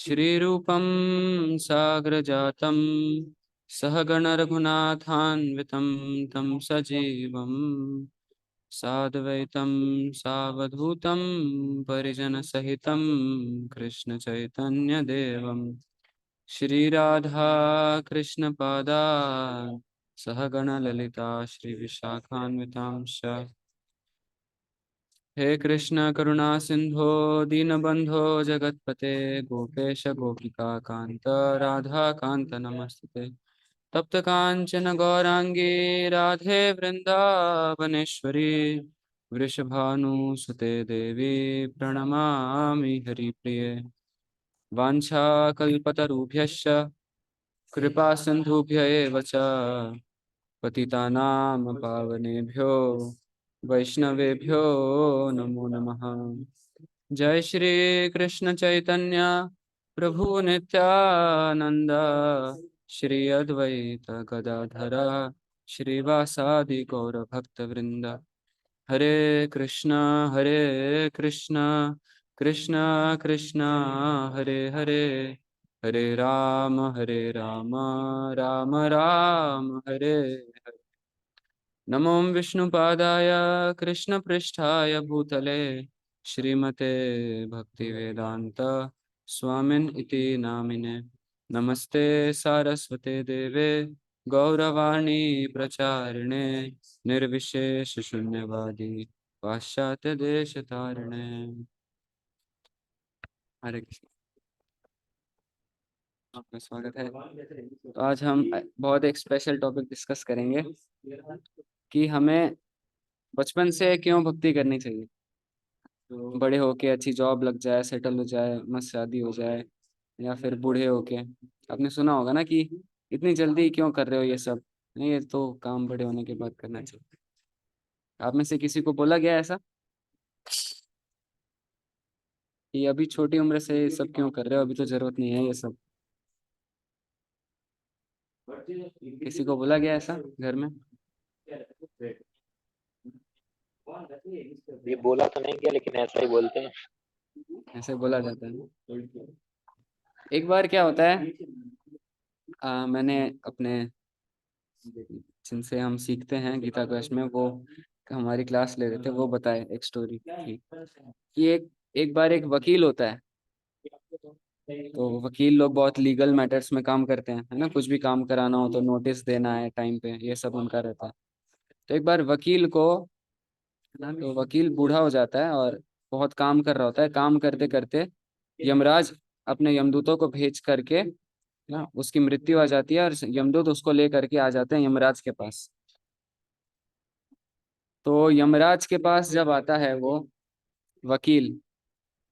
श्रीरूपं साग्रजातं सहगण रघुनाथान्वितं तं सजीवं साद्वैतं सावधूतं परिजनसहितं कृष्णचैतन्यदेवं श्रीराधा कृष्णपादान् सहगण ललिता श्रीविशाखान्वितांश्च। हे कृष्ण करुणा सिंधो दीनबंधो जगतपते गोपेश गोपिका कांत राधा कांत नमस्ते। तप्त कांचन गौरांगी राधे वृंदावनेश्वरी वृषभानुसुते देवी प्रणमामि हरिप्रिये। वाञ्छाकल्पतरुभ्यश्च कृपा सिन्धुभ्य एव च पतितानां पावनेभ्यो वैष्णवेभ्यो नमो नमः। जय श्री कृष्ण चैतन्य प्रभु नित्यानंद श्री अद्वैत गदाधर श्रीवासादि गौर भक्त वृंद। हरे कृष्ण कृष्ण कृष्ण हरे हरे, हरे राम राम राम हरे हरे। नमो विष्णुपादाय कृष्णपृष्ठाय भूतले श्रीमते भक्तिवेदांत स्वामिन् इति नामिने। नमस्ते सारस्वते देवे गौरवाणी प्रचारिणे निर्विशेष शून्यवादी पाश्चात्य देश तारिणे। हरे कृष्ण, आपका स्वागत है। तो आज हम बहुत एक स्पेशल टॉपिक डिस्कस करेंगे कि हमें बचपन से क्यों भक्ति करनी चाहिए। बड़े होके अच्छी जॉब लग जाए, सेटल हो जाए, मस्त शादी हो जाए, या फिर बूढ़े होके। आपने सुना होगा ना कि इतनी जल्दी क्यों कर रहे हो ये सब, नहीं ये तो काम बड़े होने के बाद करना चाहिए। आप में से किसी को बोला गया ऐसा कि अभी छोटी उम्र से ये सब क्यों कर रहे हो, अभी तो जरूरत नहीं है ये सब? किसी को बोला गया ऐसा घर में? ये बोला तो नहीं गया, लेकिन ऐसा ही बोलते हैं। ऐसे बोला जाता है ना। एक बार क्या होता है, मैंने अपने जिनसे हम सीखते हैं गीता क्लास में, वो हमारी क्लास ले रहे थे, वो बताए एक स्टोरी थी कि एक बार एक वकील होता है। तो वकील लोग बहुत लीगल मैटर्स में काम करते हैं, है ना, कुछ भी काम कराना हो तो नोटिस देना है टाइम पे, ये सब उनका रहता है। तो एक बार वकील को, है ना, तो वकील बूढ़ा हो जाता है और बहुत काम कर रहा होता है। काम करते करते यमराज अपने यमदूतों को भेज करके ना उसकी मृत्यु आ जाती है, और यमदूत उसको ले करके आ जाते हैं यमराज के पास। तो यमराज के पास जब आता है वो वकील,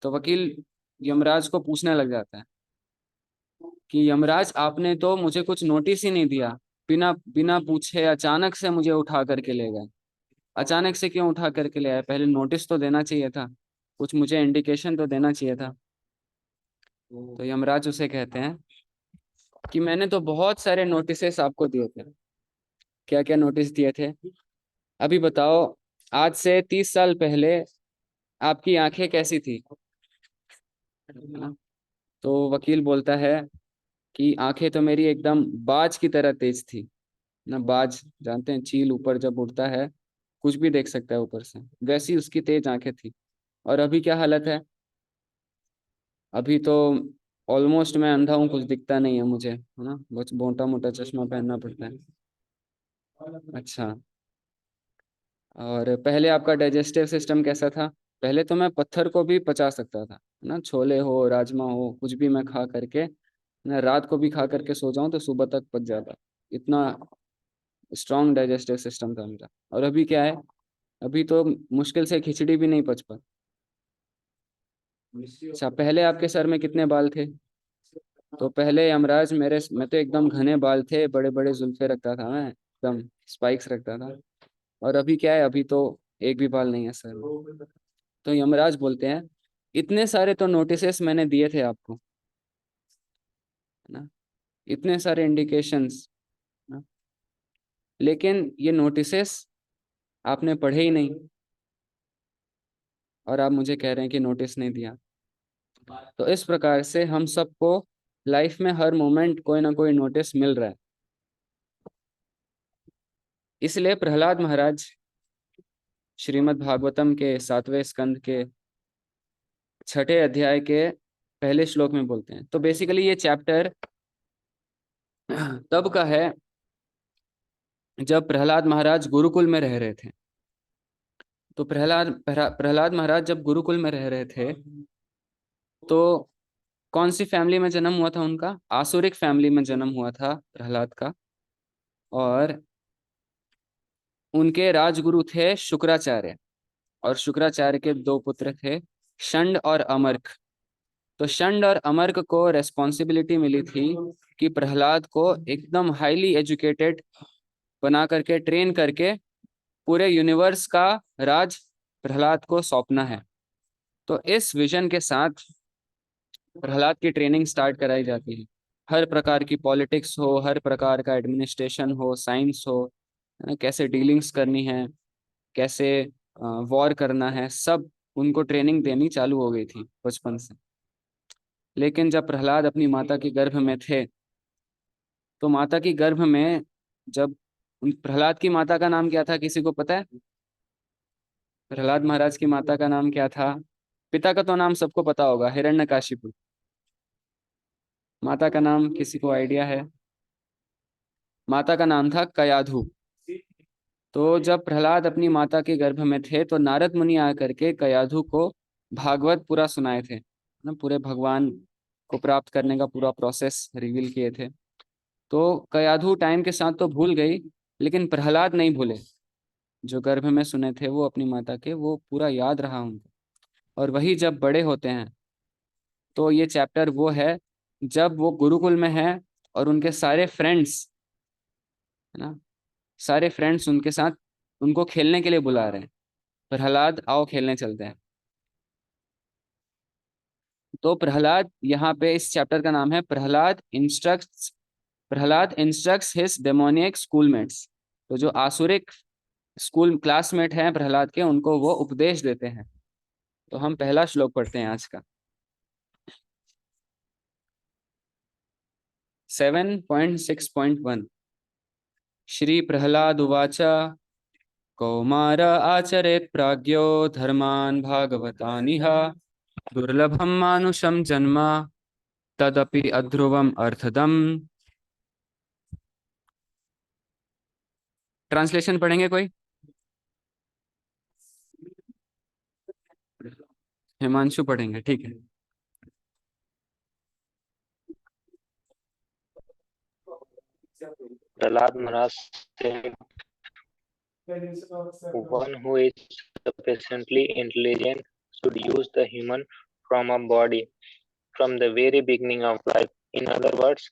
तो वकील यमराज को पूछने लग जाता है कि यमराज आपने तो मुझे कुछ नोटिस ही नहीं दिया, बिना बिना पूछे अचानक से मुझे उठा करके ले गए। अचानक से क्यों उठा करके ले आए, पहले नोटिस तो देना चाहिए था, कुछ मुझे इंडिकेशन तो देना चाहिए था। तो यमराज उसे कहते हैं कि मैंने तो बहुत सारे नोटिसेस आपको दिए थे। क्या क्या नोटिस दिए थे, अभी बताओ। आज से 30 साल पहले आपकी आंखें कैसी थी, है ना? तो वकील बोलता है कि आंखें तो मेरी एकदम बाज की तरह तेज थी ना। बाज जानते हैं, चील ऊपर जब उड़ता है कुछ भी देख सकता है ऊपर से, वैसी उसकी तेज आंखें थी। और अभी क्या हालत है, अभी तो ऑलमोस्ट मैं अंधा हूँ, कुछ दिखता नहीं है मुझे, है ना, बहुत मोटा मोटा चश्मा पहनना पड़ता है। अच्छा, और पहले आपका डाइजेस्टिव सिस्टम कैसा था? पहले तो मैं पत्थर को भी पचा सकता था, है ना, छोले हो राजमा हो कुछ भी मैं खा करके, मैं रात को भी खा करके सो जाऊं तो सुबह तक पच जाता। इतना स्ट्रांग डाइजेस्टिव सिस्टम था मेरा। और अभी क्या है, अभी तो मुश्किल से खिचड़ी भी नहीं पच पाती। अच्छा, पहले आपके सर में कितने बाल थे? तो पहले यमराज मेरे मैं तो एकदम घने बाल थे, बड़े बड़े जुल्फे रखता था मैं, एकदम स्पाइक्स रखता था। और अभी क्या है, अभी तो एक भी बाल नहीं है सर में। तो यमराज बोलते हैं इतने सारे तो नोटिसेस मैंने दिए थे आपको, है ना, इतने सारे इंडिकेशंस, लेकिन ये नोटिसेस आपने पढ़े ही नहीं, और आप मुझे कह रहे हैं कि नोटिस नहीं दिया। तो इस प्रकार से हम सबको लाइफ में हर मोमेंट कोई ना कोई नोटिस मिल रहा है। इसलिए प्रहलाद महाराज श्रीमद् भागवतम के 7वें स्कंद के 6 अध्याय के पहले श्लोक में बोलते हैं। तो बेसिकली ये चैप्टर तब का है जब प्रहलाद महाराज गुरुकुल में रह रहे थे। तो प्रहलाद महाराज जब गुरुकुल में रह रहे थे तो कौन सी फैमिली में जन्म हुआ था उनका? आसुरिक फैमिली में जन्म हुआ था प्रहलाद का। और उनके राजगुरु थे शुक्राचार्य, और शुक्राचार्य के 2 पुत्र थे, शंड और अमर्क। तो शंड और अमर्क को रेस्पॉन्सिबिलिटी मिली थी कि प्रहलाद को एकदम हाईली एजुकेटेड बना करके, ट्रेन करके पूरे यूनिवर्स का राज प्रहलाद को सौंपना है। तो इस विजन के साथ प्रहलाद की ट्रेनिंग स्टार्ट कराई जाती है। हर प्रकार की पॉलिटिक्स हो, हर प्रकार का एडमिनिस्ट्रेशन हो, साइंस हो, है ना, कैसे डीलिंग्स करनी है, कैसे वॉर करना है, सब उनको ट्रेनिंग देनी चालू हो गई थी बचपन से। लेकिन जब प्रहलाद अपनी माता के गर्भ में थे, तो माता की गर्भ में जब प्रहलाद की माता का नाम क्या था, किसी को पता है? प्रहलाद महाराज की माता का नाम क्या था? पिता का तो नाम सबको पता होगा, हिरण्यकाशिपु। माता का नाम किसी को आइडिया है? माता का नाम था कयाधु। तो जब प्रहलाद अपनी माता के गर्भ में थे तो नारद मुनि आकर के कयाधु को भागवत पूरा सुनाए थे ना, पूरे भगवान को प्राप्त करने का पूरा प्रोसेस रिवील किए थे। तो कयाधु टाइम के साथ तो भूल गई, लेकिन प्रहलाद नहीं भूले। जो गर्भ में सुने थे वो अपनी माता के, वो पूरा याद रहा उनको। और वही जब बड़े होते हैं तो ये चैप्टर वो है जब वो गुरुकुल में है और उनके सारे फ्रेंड्स, है ना, सारे फ्रेंड्स उनके साथ उनको खेलने के लिए बुला रहे हैं, प्रहलाद आओ खेलने चलते हैं। तो प्रहलाद, यहाँ पे इस चैप्टर का नाम है Prahlad instructs his demoniac schoolmates. तो जो आसुरिक स्कूल क्लासमेट हैं प्रहलाद के, उनको वो उपदेश देते हैं। तो हम पहला श्लोक पढ़ते हैं आज का, 7.6.1। श्री प्रहलाद उवाच कौमार आचरेत् प्राज्ञो धर्मान् भागवतानिह दुर्लभम मानुषम जन्म तदपि अध्रुवम अर्थदम। ट्रांसलेशन पढ़ेंगे कोई? हिमांशु पढ़ेंगे, ठीक है। Prahlad Maharaj said, one who is sufficiently intelligent should use the human form of body from the very beginning of life. In other words,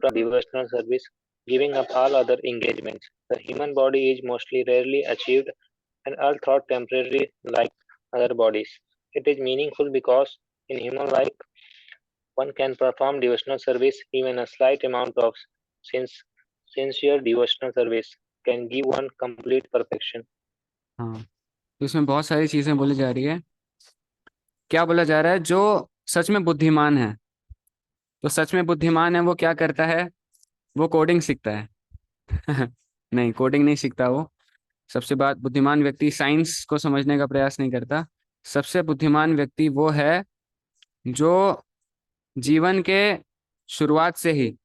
from devotional service, giving up all other engagements. The human body is mostly rarely achieved and all thought temporary like other bodies. It is meaningful because in human life one can perform devotional service. Even a slight amount of since sincere devotional service can give one complete perfection. हाँ, तो इसमें बहुत सारी चीजें बोली जा रही है। क्या बोला जा रहा है? जो सच में बुद्धिमान है, तो सच में बुद्धिमान है वो क्या करता है? वो कोडिंग सीखता है। नहीं, कोडिंग नहीं सीखता वो। सबसे बात, बुद्धिमान व्यक्ति साइंस को समझने का प्रयास नहीं करता। सबसे बुद्धिमान व्यक्ति वो है जो जीवन के शुरुआत से ही,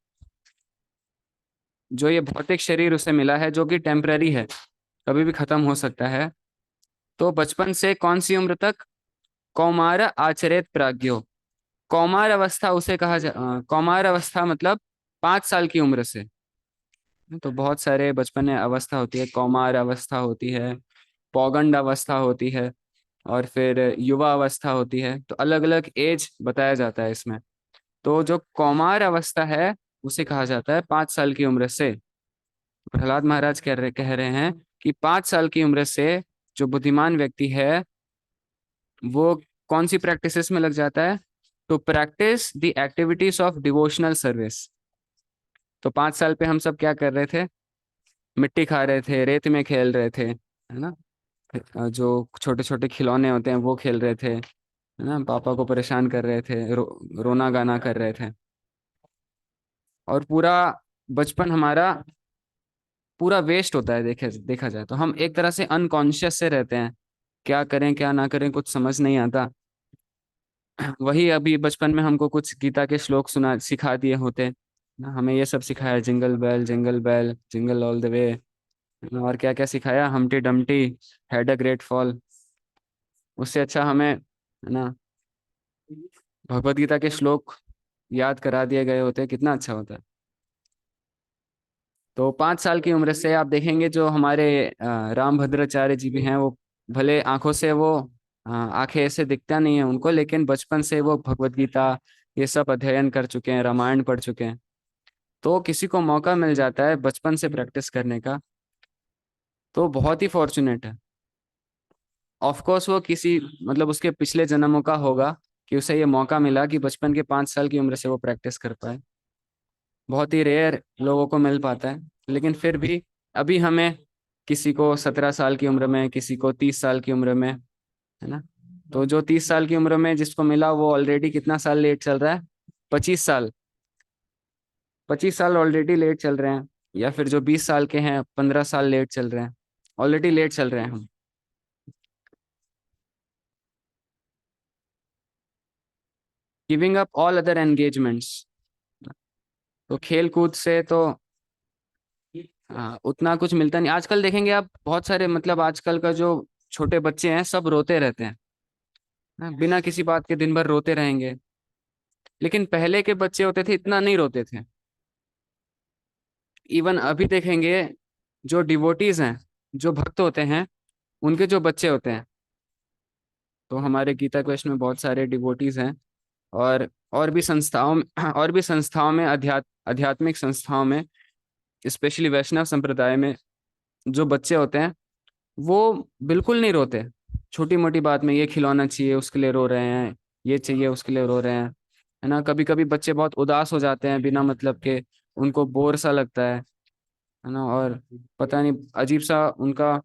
जो ये भौतिक शरीर उसे मिला है जो कि टेम्पररी है, कभी भी खत्म हो सकता है, तो बचपन से कौन सी उम्र तक? कौमार आचरेत प्राज्ञो। कौमार अवस्था उसे कौमार अवस्था मतलब 5 साल की उम्र से। तो बहुत सारे बचपन में अवस्था होती है, कौमार अवस्था होती है, पौगंड अवस्था होती है, और फिर युवा अवस्था होती है। तो अलग अलग एज बताया जाता है इसमें। तो जो कौमार अवस्था है उसे कहा जाता है 5 साल की उम्र से। प्रहलाद महाराज कह रहे हैं कि 5 साल की उम्र से जो बुद्धिमान व्यक्ति है वो कौन सी प्रैक्टिसेस में लग जाता है? To practise the activities of devotional service. तो 5 साल पे हम सब क्या कर रहे थे? मिट्टी खा रहे थे, रेत में खेल रहे थे, है ना, जो छोटे छोटे खिलौने होते हैं वो खेल रहे थे, है ना, पापा को परेशान कर रहे थे, रोना गाना कर रहे थे। और पूरा बचपन हमारा पूरा वेस्ट होता है, देखे देखा जाए तो हम एक तरह से अनकॉन्शियस से रहते हैं, क्या करें क्या ना करें कुछ समझ नहीं आता। वही अभी बचपन में हमको कुछ गीता के श्लोक सुना सिखा दिए होते ना, हमें ये सब सिखाया, jingle bell jingle all the way, और क्या क्या सिखाया, Humpty Dumpty had a great fall. उससे अच्छा हमें, है ना, भगवत गीता के श्लोक याद करा दिए गए होते, कितना अच्छा होता। तो 5 साल की उम्र से आप देखेंगे जो हमारे रामभद्राचार्य जी भी हैं, वो भले आंखों से वो आंखें ऐसे दिखता नहीं है उनको, लेकिन बचपन से वो भगवत गीता ये सब अध्ययन कर चुके हैं, रामायण पढ़ चुके हैं। तो किसी को मौका मिल जाता है बचपन से प्रैक्टिस करने का, तो बहुत ही फॉर्चुनेट है। ऑफ कोर्स वो किसी मतलब उसके पिछले जन्मों का होगा कि उसे ये मौका मिला कि बचपन के 5 साल की उम्र से वो प्रैक्टिस कर पाए। बहुत ही रेयर लोगों को मिल पाता है, लेकिन फिर भी अभी हमें किसी को 17 साल की उम्र में, किसी को 30 साल की उम्र में, है ना, तो जो 30 साल की उम्र में जिसको मिला वो ऑलरेडी कितना साल लेट चल रहा है, 25 साल। 25 साल ऑलरेडी लेट चल रहे हैं। या फिर जो 20 साल के हैं 15 साल लेट चल रहे हैं, ऑलरेडी लेट चल रहे हैं हम। Giving up all other engagements, तो खेल कूद से तो उतना कुछ मिलता नहीं। आजकल देखेंगे आप बहुत सारे मतलब आजकल का जो छोटे बच्चे हैं सब रोते रहते हैं, बिना किसी बात के दिन भर रोते रहेंगे। लेकिन पहले के बच्चे होते थे इतना नहीं रोते थे। इवन अभी देखेंगे जो डिवोटीज हैं, जो भक्त होते हैं, उनके जो बच्चे होते हैं, तो हमारे गीता क्वेस्ट में बहुत सारे डिवोटीज हैं। और भी संस्थाओं में और भी संस्थाओं में आध्यात्मिक संस्थाओं में, स्पेशली वैष्णव संप्रदाय में, जो बच्चे होते हैं वो बिल्कुल नहीं रोते। छोटी मोटी बात में ये खिलौना चाहिए उसके लिए रो रहे हैं, ये चाहिए उसके लिए रो रहे हैं, है ना। कभी कभी बच्चे बहुत उदास हो जाते हैं बिना मतलब के, उनको बोर सा लगता है ना, और पता नहीं अजीब सा उनका,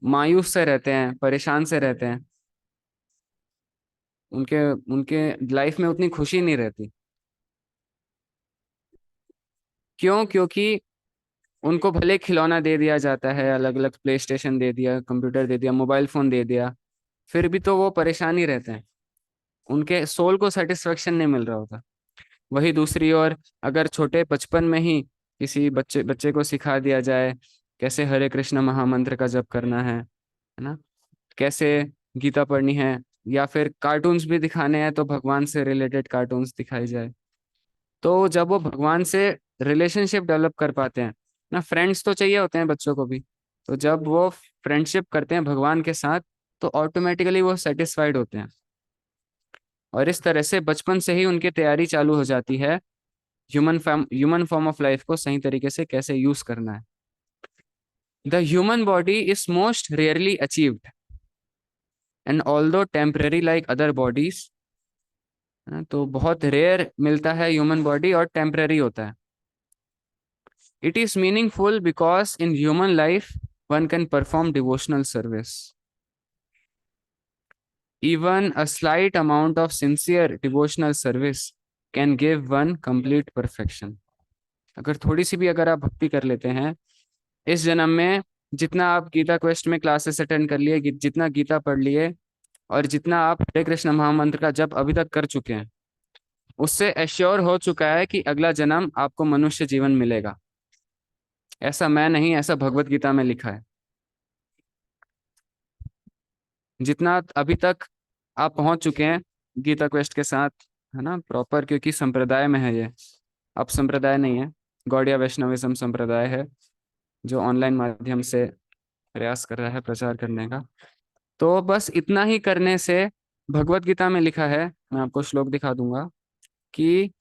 मायूस से रहते हैं, परेशान से रहते हैं। उनके उनके लाइफ में उतनी खुशी नहीं रहती। क्यों? क्योंकि उनको भले खिलौना दे दिया जाता है, अलग अलग प्ले स्टेशन दे दिया, कंप्यूटर दे दिया, मोबाइल फोन दे दिया, फिर भी तो वो परेशान ही रहते हैं। उनके सोल को सेटिस्फेक्शन नहीं मिल रहा होता। वही दूसरी ओर अगर छोटे बचपन में ही किसी बच्चे बच्चे को सिखा दिया जाए कैसे हरे कृष्ण महामंत्र का जप करना है ना, कैसे गीता पढ़नी है, या फिर कार्टून्स भी दिखाने हैं तो भगवान से रिलेटेड कार्टून्स दिखाई जाए, तो जब वो भगवान से रिलेशनशिप डेवलप कर पाते हैं ना, फ्रेंड्स तो चाहिए होते हैं बच्चों को भी, तो जब वो फ्रेंडशिप करते हैं भगवान के साथ तो ऑटोमेटिकली वो सेटिस्फाइड होते हैं। और इस तरह से बचपन से ही उनकी तैयारी चालू हो जाती है ह्यूमन फॉर्म ऑफ लाइफ को सही तरीके से कैसे यूज करना है। The human body is most rarely achieved and although temporary like other bodies, तो बहुत रेयर मिलता है ह्यूमन बॉडी और टेम्पररी होता है। It is meaningful because in human life one can perform devotional service, even a slight amount of sincere devotional service can give one complete perfection. अगर थोड़ी सी भी अगर आप भक्ति कर लेते हैं इस जन्म में, जितना आप गीता क्वेस्ट में क्लासेस अटेंड कर लिए, जितना गीता पढ़ लिए, और जितना आप हरे कृष्ण महामंत्र का जप अभी तक कर चुके हैं, उससे एश्योर हो चुका है कि अगला जन्म आपको मनुष्य जीवन मिलेगा। ऐसा मैं नहीं, ऐसा भगवत गीता में लिखा है। जितना अभी तक आप पहुंच चुके हैं गीता क्वेस्ट के साथ, है ना, प्रॉपर, क्योंकि संप्रदाय में है ये, अब संप्रदाय नहीं है, गौड़िया वैष्णविज्म संप्रदाय है जो ऑनलाइन माध्यम से प्रयास कर रहा है प्रचार करने का। तो बस इतना ही करने से, भगवत गीता में लिखा है, मैं आपको श्लोक दिखा दूंगा, कि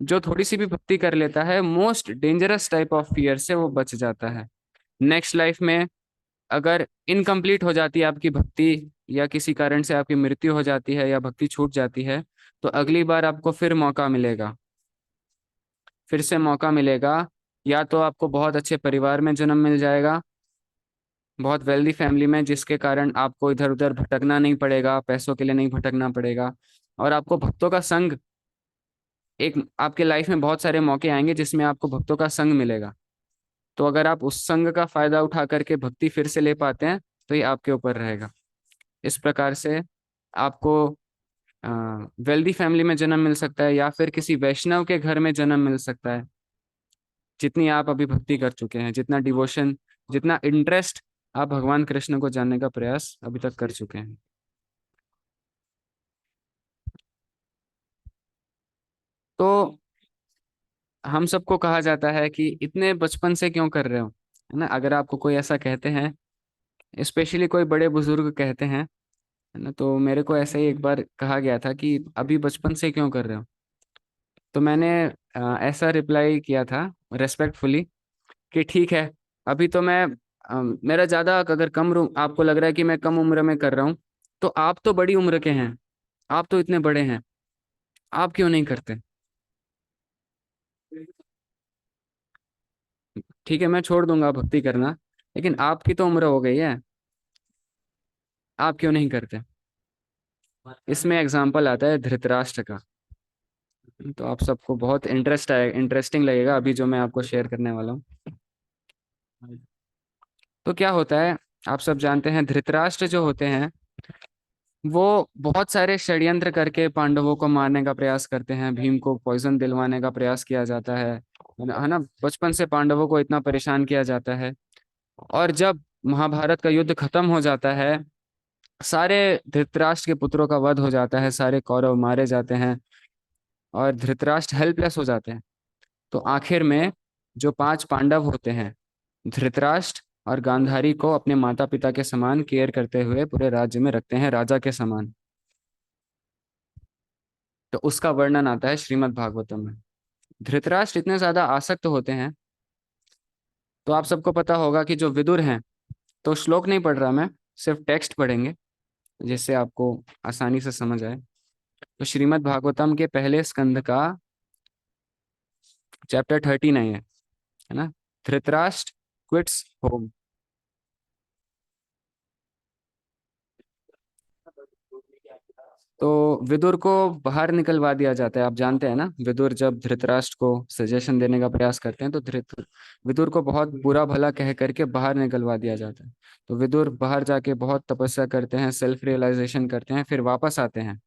जो थोड़ी सी भी भक्ति कर लेता है most dangerous type of fear से वो बच जाता है। नेक्स्ट लाइफ में अगर इनकम्प्लीट हो जाती है आपकी भक्ति, या किसी कारण से आपकी मृत्यु हो जाती है या भक्ति छूट जाती है, तो अगली बार आपको फिर मौका मिलेगा, फिर से मौका मिलेगा। या तो आपको बहुत अच्छे परिवार में जन्म मिल जाएगा, बहुत वेल्दी फैमिली में, जिसके कारण आपको इधर उधर भटकना नहीं पड़ेगा, पैसों के लिए नहीं भटकना पड़ेगा। और आपको भक्तों का संग, एक आपके लाइफ में बहुत सारे मौके आएंगे जिसमें आपको भक्तों का संग मिलेगा। तो अगर आप उस संग का फायदा उठा करके भक्ति फिर से ले पाते हैं तो ये आपके ऊपर रहेगा। इस प्रकार से आपको वेल्दी फैमिली में जन्म मिल सकता है या फिर किसी वैष्णव के घर में जन्म मिल सकता है, जितनी आप अभी भक्ति कर चुके हैं, जितना डिवोशन, जितना इंटरेस्ट आप भगवान कृष्ण को जानने का प्रयास अभी तक कर चुके हैं। तो हम सबको कहा जाता है कि इतने बचपन से क्यों कर रहे हो, है ना। अगर आपको कोई ऐसा कहते हैं, स्पेशली कोई बड़े बुजुर्ग कहते हैं, है ना, तो मेरे को ऐसे ही एक बार कहा गया था कि अभी बचपन से क्यों कर रहे हो। तो मैंने ऐसा रिप्लाई किया था रेस्पेक्टफुली कि ठीक है, अभी तो मैं मेरा ज्यादा अगर आपको लग रहा है कि मैं कम उम्र में कर रहा हूँ, तो आप तो बड़ी उम्र के हैं, आप तो इतने बड़े हैं, आप क्यों नहीं करते। ठीक है, मैं छोड़ दूंगा भक्ति करना, लेकिन आपकी तो उम्र हो गई है, आप क्यों नहीं करते। इसमें एग्जाम्पल आता है धृतराष्ट्र का। तो आप सबको बहुत इंटरेस्टिंग लगेगा अभी जो मैं आपको शेयर करने वाला हूँ। तो क्या होता है, आप सब जानते हैं धृतराष्ट्र जो होते हैं वो बहुत सारे षड्यंत्र करके पांडवों को मारने का प्रयास करते हैं। भीम को पॉइजन दिलवाने का प्रयास किया जाता है ना। बचपन से पांडवों को इतना परेशान किया जाता है। और जब महाभारत का युद्ध खत्म हो जाता है, सारे धृतराष्ट्र के पुत्रों का वध हो जाता है, सारे कौरव मारे जाते हैं और धृतराष्ट्र हेल्पलेस हो जाते हैं। तो आखिर में जो पांच पांडव होते हैं, धृतराष्ट्र और गांधारी को अपने माता पिता के समान केयर करते हुए पूरे राज्य में रखते हैं, राजा के समान। तो उसका वर्णन आता है श्रीमद् भागवतम में। धृतराष्ट्र इतने ज्यादा आसक्त होते हैं, तो आप सबको पता होगा कि जो विदुर हैं, तो श्लोक नहीं पढ़ रहा मैं, सिर्फ टेक्स्ट पढ़ेंगे जिससे आपको आसानी से समझ आए। तो श्रीमद् भागवतम के पहले स्कंद का चैप्टर 39 है ना, धृतराष्ट्र क्विट्स होम। तो विदुर को बाहर निकलवा दिया जाता है। आप जानते हैं ना, विदुर जब धृतराष्ट्र को सजेशन देने का प्रयास करते हैं तो विदुर को बहुत बुरा भला कह करके बाहर निकलवा दिया जाता है। तो विदुर बाहर जाके बहुत तपस्या करते हैं, सेल्फ रियलाइजेशन करते हैं, फिर वापस आते हैं।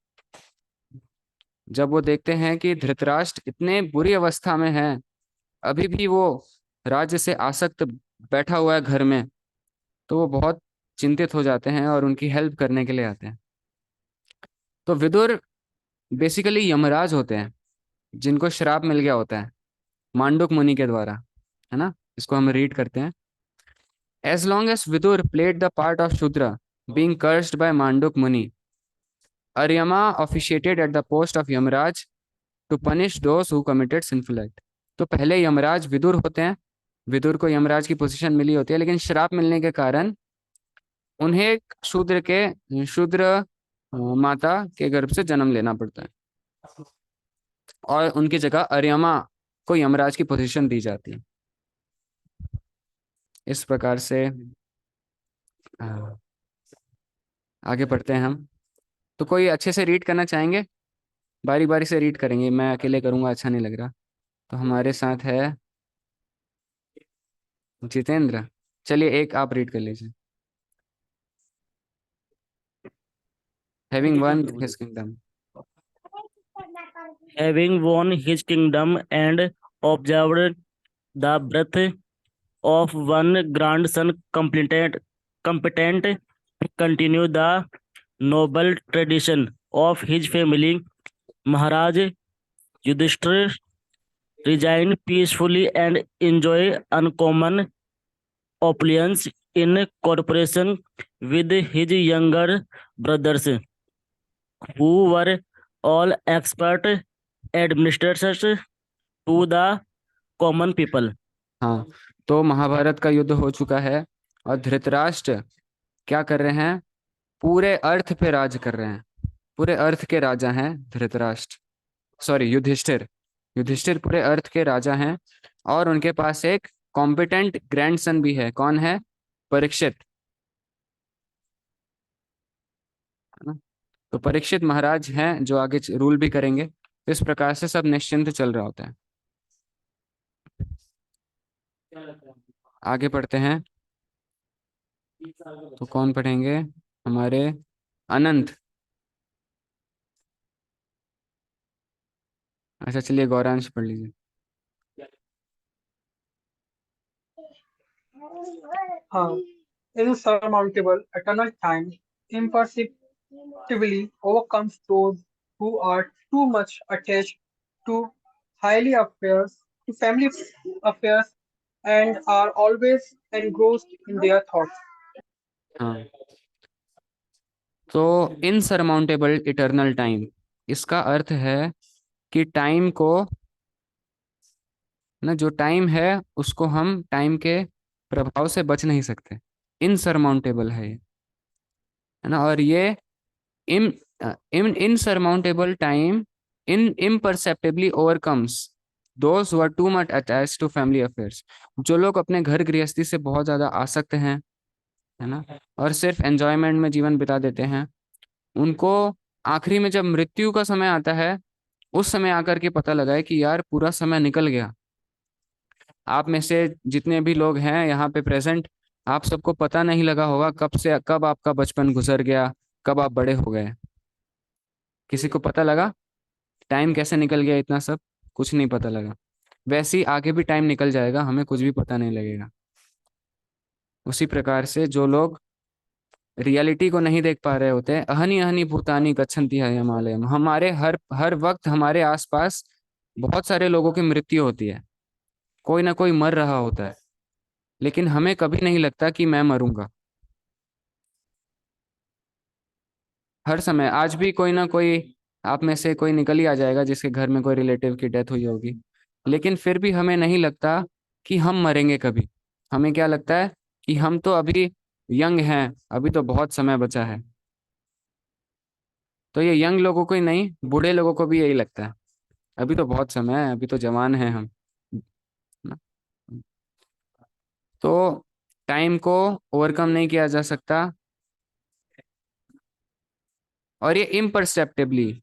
जब वो देखते हैं कि धृतराष्ट्र इतने बुरी अवस्था में है, अभी भी वो राज्य से आसक्त बैठा हुआ है घर में, तो वो बहुत चिंतित हो जाते हैं और उनकी हेल्प करने के लिए आते हैं। तो विदुर बेसिकली यमराज होते हैं, जिनको श्राप मिल गया होता है मांडुक मुनि के द्वारा, है ना। इसको हम रीड करते हैं। As long as Vidura played the part of shudra being cursed by Manduka Muni, Aryama officiated at the post of Yamaraj to punish those who committed sinful act. तो पहले यमराज विदुर होते हैं, विदुर को यमराज की पोजीशन मिली होती है, लेकिन श्राप मिलने के कारण उन्हें शूद्र माता के गर्भ से जन्म लेना पड़ता है और उनकी जगह अरियमा को यमराज की पोजीशन दी जाती है। इस प्रकार से अ, आगे बढ़ते हैं हम। तो कोई अच्छे से रीड करना चाहेंगे, बारी बारी से रीड करेंगे, मैं अकेले करूंगा अच्छा नहीं लग रहा। तो हमारे साथ है जितेंद्र, चलिए एक आप रीड कर लीजिए। Having one his kingdom. Having won his kingdom and observed the birth of one grandson competent to continue the noble tradition of his family, Maharaj Yudhishthira resigned peacefully and enjoy uncommon opulence in cooperation with his younger brothers, who were all expert administrators to the common people. हाँ, तो महाभारत का युद्ध हो चुका है और धृतराष्ट्र क्या कर रहे हैं, पूरे अर्थ पे राज कर रहे हैं। पूरे अर्थ के राजा हैं धृतराष्ट्र, सॉरी युधिष्ठिर। युधिष्ठिर पूरे अर्थ के राजा हैं और उनके पास एक कॉम्पिटेंट ग्रैंडसन भी है। कौन है, परीक्षित। तो परीक्षित महाराज हैं जो आगे रूल भी करेंगे। तो इस प्रकार से सब निश्चिंत चल रहा होता है। आगे पढ़ते हैं। तो कौन पढ़ेंगे? हमारे अनंत। अच्छा चलिए गौरांश पढ़ लीजिए। Insurmountable eternal time imperceptibly overcomes those who are too much attached to highly affairs, to family affairs, and are always engrossed in their thoughts. हाँ, तो इनसरमाउंटेबल इटर्नल टाइम, इसका अर्थ है कि टाइम को ना, जो टाइम है उसको हम टाइम के प्रभाव से बच नहीं सकते। इनसरमाउंटेबल है ये, है ना। और ये in in insurmountable time in imperceptibly overcomes those who are too much attached to family affairs. जो लोग अपने घर गृहस्थी से बहुत ज्यादा आसक्त हैं, है ना, और सिर्फ एंजॉयमेंट में जीवन बिता देते हैं, उनको आखिरी में जब मृत्यु का समय आता है, उस समय आकर के पता लगा है कि यार पूरा समय निकल गया। आप में से जितने भी लोग हैं यहाँ पे प्रेजेंट, आप सबको पता नहीं लगा होगा कब से कब आपका बचपन गुजर गया, कब आप बड़े हो गए। किसी को पता लगा टाइम कैसे निकल गया? इतना सब कुछ नहीं पता लगा। वैसे ही आगे भी टाइम निकल जाएगा, हमें कुछ भी पता नहीं लगेगा। उसी प्रकार से जो लोग रियलिटी को नहीं देख पा रहे होते, अहनी अहनी भूतानी गच्छन्ति हिमालयम, हमारे हर हर वक्त हमारे आसपास बहुत सारे लोगों की मृत्यु होती है, कोई ना कोई मर रहा होता है, लेकिन हमें कभी नहीं लगता कि मैं मरूंगा। हर समय आज भी कोई ना कोई आप में से कोई निकल ही आ जाएगा जिसके घर में कोई रिलेटिव की डेथ हुई होगी, लेकिन फिर भी हमें नहीं लगता कि हम मरेंगे कभी। हमें क्या लगता है कि हम तो अभी यंग हैं, अभी तो बहुत समय बचा है। तो ये यंग लोगों को ही नहीं, बूढ़े लोगों को भी यही लगता है, अभी तो बहुत समय है, अभी तो जवान हैं हम, ना? तो टाइम को ओवरकम नहीं किया जा सकता, और ये इम्परसेप्टिबली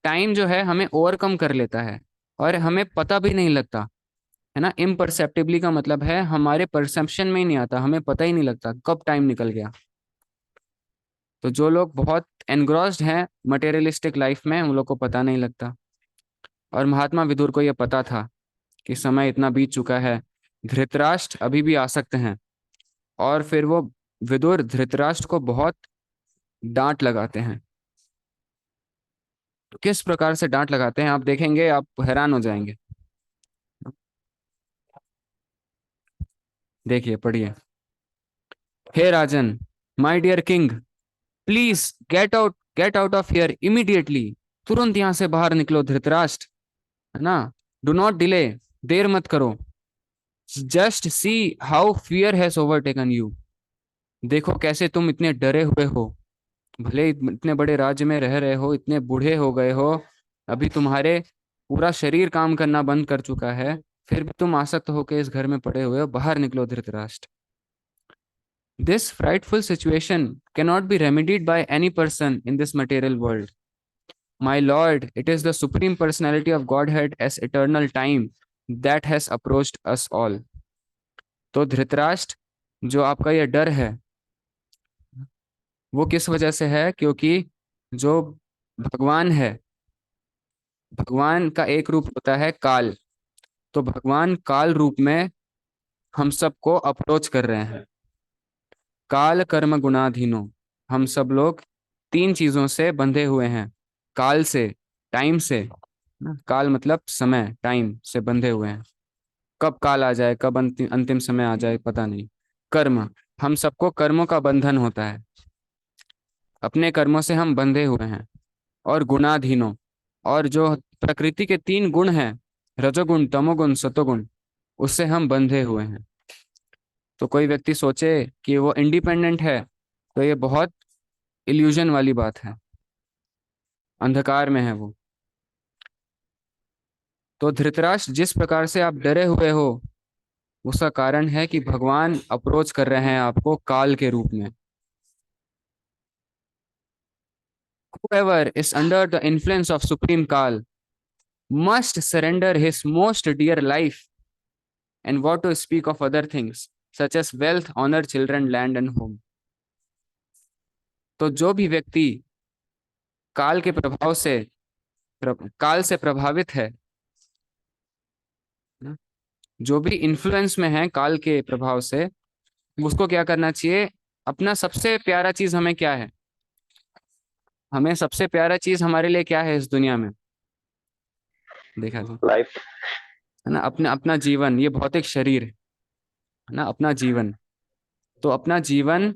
टाइम जो है हमें ओवरकम कर लेता है और हमें पता भी नहीं लगता, है ना। इम्परसेप्टिबली का मतलब है हमारे परसेप्शन में ही नहीं आता, हमें पता ही नहीं लगता कब टाइम निकल गया। तो जो लोग बहुत एनग्रॉस्ड हैं मटेरियलिस्टिक लाइफ में, उन लोग को पता नहीं लगता। और महात्मा विदुर को यह पता था कि समय इतना बीत चुका है, धृतराष्ट्र अभी भी आसक्त हैं। और फिर वो विदुर धृतराष्ट्र को बहुत डांट लगाते हैं। तो किस प्रकार से डांट लगाते हैं आप देखेंगे, आप हैरान हो जाएंगे। देखिए पढ़िए। हे राजन, my dear king, please get out of here immediately. तुरंत यहां से बाहर निकलो धृतराष्ट्र, है ना। डू नॉट डिले, देर मत करो। Just see how fear has overtaken you. देखो कैसे तुम इतने डरे हुए हो, भले इतने बड़े राज्य में रह रहे हो, इतने बूढ़े हो गए हो, अभी तुम्हारे पूरा शरीर काम करना बंद कर चुका है, फिर भी तुम आसक्त होकर इस घर में पड़े हुए हो। बाहर निकलो Dhritarashtra. This frightful situation cannot be remedied by any person in this material world. My lord, it is the supreme personality of Godhead as eternal time that has approached us all. तो धृतराष्ट्र, जो आपका ये डर है वो किस वजह से है? क्योंकि जो भगवान है, भगवान का एक रूप होता है काल, तो भगवान काल रूप में हम सबको अप्रोच कर रहे हैं। काल कर्म गुणाधीनो, हम सब लोग तीन चीजों से बंधे हुए हैं। काल से, टाइम से, ना, काल मतलब समय, टाइम से बंधे हुए हैं। कब काल आ जाए, कब अंतिम अंतिम समय आ जाए पता नहीं। कर्म, हम सबको कर्मों का बंधन होता है, अपने कर्मों से हम बंधे हुए हैं। और गुणाधीनों, और जो प्रकृति के तीन गुण हैं, रजोगुण तमोगुण सतोगुण, उससे हम बंधे हुए हैं। तो कोई व्यक्ति सोचे कि वो इंडिपेंडेंट है, तो ये बहुत इल्यूजन वाली बात है, अंधकार में है वो। तो धृतराष्ट्र, जिस प्रकार से आप डरे हुए हो, उसका कारण है कि भगवान अप्रोच कर रहे हैं आपको काल के रूप में। whoever is under the influence of Supreme Kal must surrender his most dear life, and what to speak of other things such as wealth, honor, children, land and home. तो जो भी व्यक्ति काल के प्रभाव से काल से प्रभावित है ना, जो भी इन्फ्लुएंस में है काल के प्रभाव से, उसको क्या करना चाहिए? अपना सबसे प्यारा चीज हमें क्या है? हमें सबसे प्यारा चीज हमारे लिए क्या है इस दुनिया में? देखा तो Life. है ना, अपना अपना जीवन, ये भौतिक शरीर है ना, अपना जीवन। तो अपना जीवन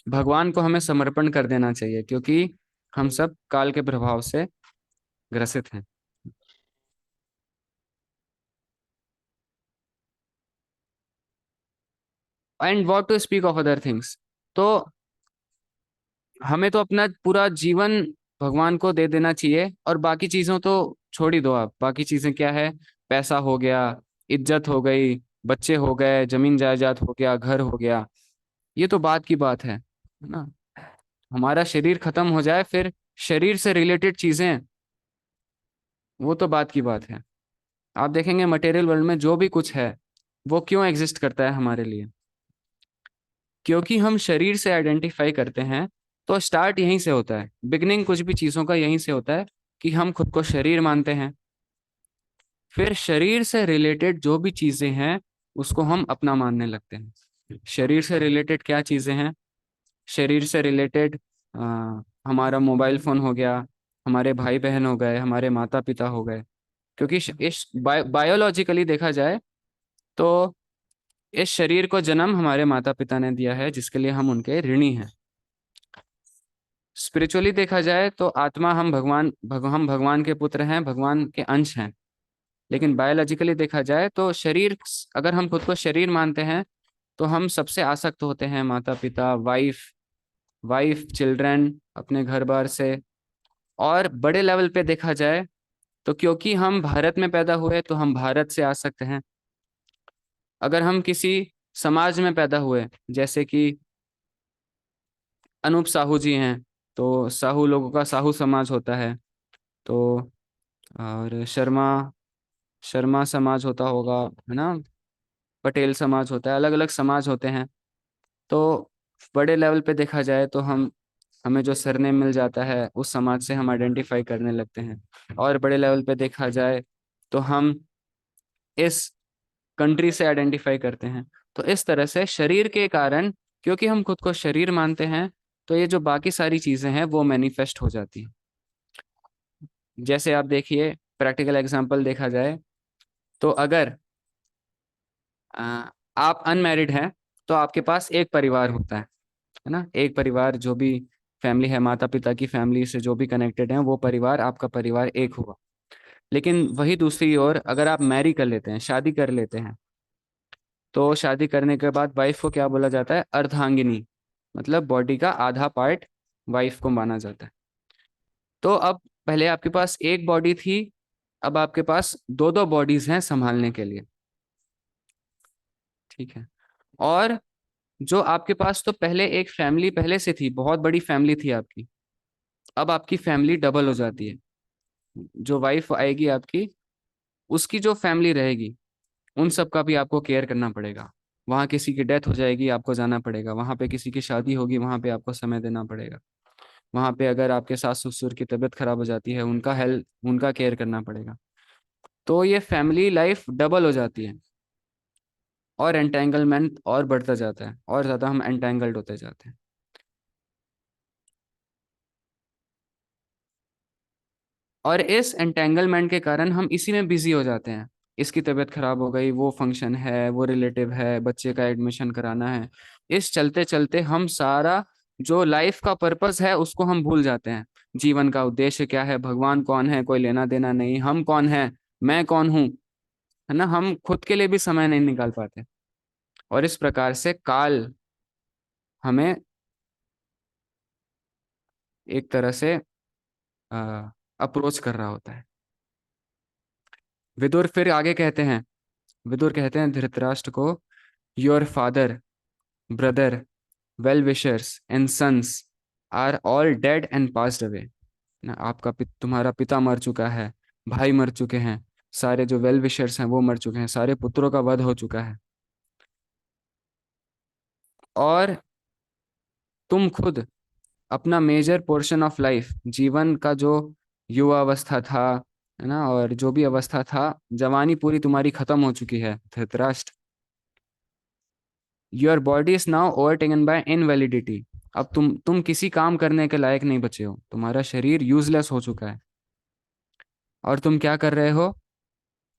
भगवान को हमें समर्पण कर देना चाहिए, क्योंकि हम सब काल के प्रभाव से ग्रसित हैं। And what to speak of other things, तो हमें तो अपना पूरा जीवन भगवान को दे देना चाहिए, और बाकी चीजों तो छोड़ ही दो आप। बाकी चीजें क्या है? पैसा हो गया, इज्जत हो गई, बच्चे हो गए, जमीन जायदाद हो गया, घर हो गया, ये तो बात की बात है ना। हमारा शरीर खत्म हो जाए, फिर शरीर से रिलेटेड चीजें, वो तो बात की बात है। आप देखेंगे मटेरियल वर्ल्ड में जो भी कुछ है वो क्यों एग्जिस्ट करता है हमारे लिए? क्योंकि हम शरीर से आइडेंटिफाई करते हैं। तो स्टार्ट यहीं से होता है, बिगनिंग कुछ भी चीजों का यहीं से होता है कि हम खुद को शरीर मानते हैं। फिर शरीर से रिलेटेड जो भी चीजें हैं उसको हम अपना मानने लगते हैं। शरीर से रिलेटेड क्या चीजें हैं? शरीर से रिलेटेड हमारा मोबाइल फोन हो गया, हमारे भाई बहन हो गए, हमारे माता पिता हो गए। क्योंकि इस बायोलॉजिकली देखा जाए तो इस शरीर को जन्म हमारे माता पिता ने दिया है, जिसके लिए हम उनके ऋणी हैं। स्पिरिचुअली देखा जाए तो आत्मा, हम भगवान के पुत्र हैं, भगवान के अंश हैं। लेकिन बायोलॉजिकली देखा जाए तो शरीर, अगर हम खुद को शरीर मानते हैं तो हम सबसे आसक्त होते हैं माता पिता, वाइफ चिल्ड्रन, अपने घर बार से। और बड़े लेवल पे देखा जाए तो क्योंकि हम भारत में पैदा हुए तो हम भारत से आसक्त हैं। अगर हम किसी समाज में पैदा हुए, जैसे कि अनूप साहू जी हैं, तो साहू लोगों का साहू समाज होता है। तो और शर्मा शर्मा समाज होता होगा, है ना, पटेल समाज होता है, अलग अलग समाज होते हैं। तो बड़े लेवल पे देखा जाए तो हमें जो सरनेम मिल जाता है उस समाज से हम आइडेंटिफाई करने लगते हैं। और बड़े लेवल पे देखा जाए तो हम इस कंट्री से आइडेंटिफाई करते हैं। तो इस तरह से शरीर के कारण, क्योंकि हम खुद को शरीर मानते हैं, तो ये जो बाकी सारी चीजें हैं वो मैनिफेस्ट हो जाती हैं। जैसे आप देखिए, प्रैक्टिकल एग्जांपल देखा जाए तो अगर आप अनमैरिड हैं तो आपके पास एक परिवार होता है ना, एक परिवार, जो भी फैमिली है, माता पिता की फैमिली से जो भी कनेक्टेड है, वो परिवार, आपका परिवार एक हुआ। लेकिन वही दूसरी ओर अगर आप मैरी कर लेते हैं, शादी कर लेते हैं, तो शादी करने के बाद वाइफ को क्या बोला जाता है? अर्धांगिनी, मतलब बॉडी का आधा पार्ट वाइफ को माना जाता है। तो अब पहले आपके पास एक बॉडी थी, अब आपके पास दो दो बॉडीज हैं संभालने के लिए, ठीक है। और जो आपके पास तो पहले एक फैमिली पहले से थी, बहुत बड़ी फैमिली थी आपकी, अब आपकी फैमिली डबल हो जाती है। जो वाइफ आएगी आपकी, उसकी जो फैमिली रहेगी, उन सब का भी आपको केयर करना पड़ेगा। वहाँ किसी की डेथ हो जाएगी, आपको जाना पड़ेगा। वहाँ पे किसी की शादी होगी, वहाँ पे आपको समय देना पड़ेगा। वहाँ पे अगर आपके सास ससुर की तबीयत खराब हो जाती है, उनका केयर करना पड़ेगा। तो ये फैमिली लाइफ डबल हो जाती है, और एंटेंगलमेंट और बढ़ता जाता है, और ज्यादा हम एंटेंगल्ड होते जाते हैं। और इस एंटेंगलमेंट के कारण हम इसी में बिजी हो जाते हैं। इसकी तबीयत खराब हो गई, वो फंक्शन है, वो रिलेटिव है, बच्चे का एडमिशन कराना है। इस चलते चलते हम सारा जो लाइफ का पर्पस है उसको हम भूल जाते हैं। जीवन का उद्देश्य क्या है, भगवान कौन है, कोई लेना देना नहीं, हम कौन है, मैं कौन हूँ, है ना, हम खुद के लिए भी समय नहीं निकाल पाते। और इस प्रकार से काल हमें एक तरह से अप्रोच कर रहा होता है। विदुर फिर आगे कहते हैं, विदुर कहते हैं धृतराष्ट्र को, your father, brother, well wishers and sons are all dead and passed away. ना आपका तुम्हारा पिता मर चुका है, भाई मर चुके हैं, सारे जो वेल विशर्स हैं वो मर चुके हैं, सारे पुत्रों का वध हो चुका है, और तुम खुद अपना मेजर पोर्शन ऑफ लाइफ, जीवन का जो युवा अवस्था था, है ना, और जो भी अवस्था था, जवानी पूरी तुम्हारी खत्म हो चुकी है Dhritarashtra. Your body is now overtaken by invalidity. अब तुम किसी काम करने के लायक नहीं बचे हो, तुम्हारा शरीर यूजलेस हो चुका है। और तुम क्या कर रहे हो?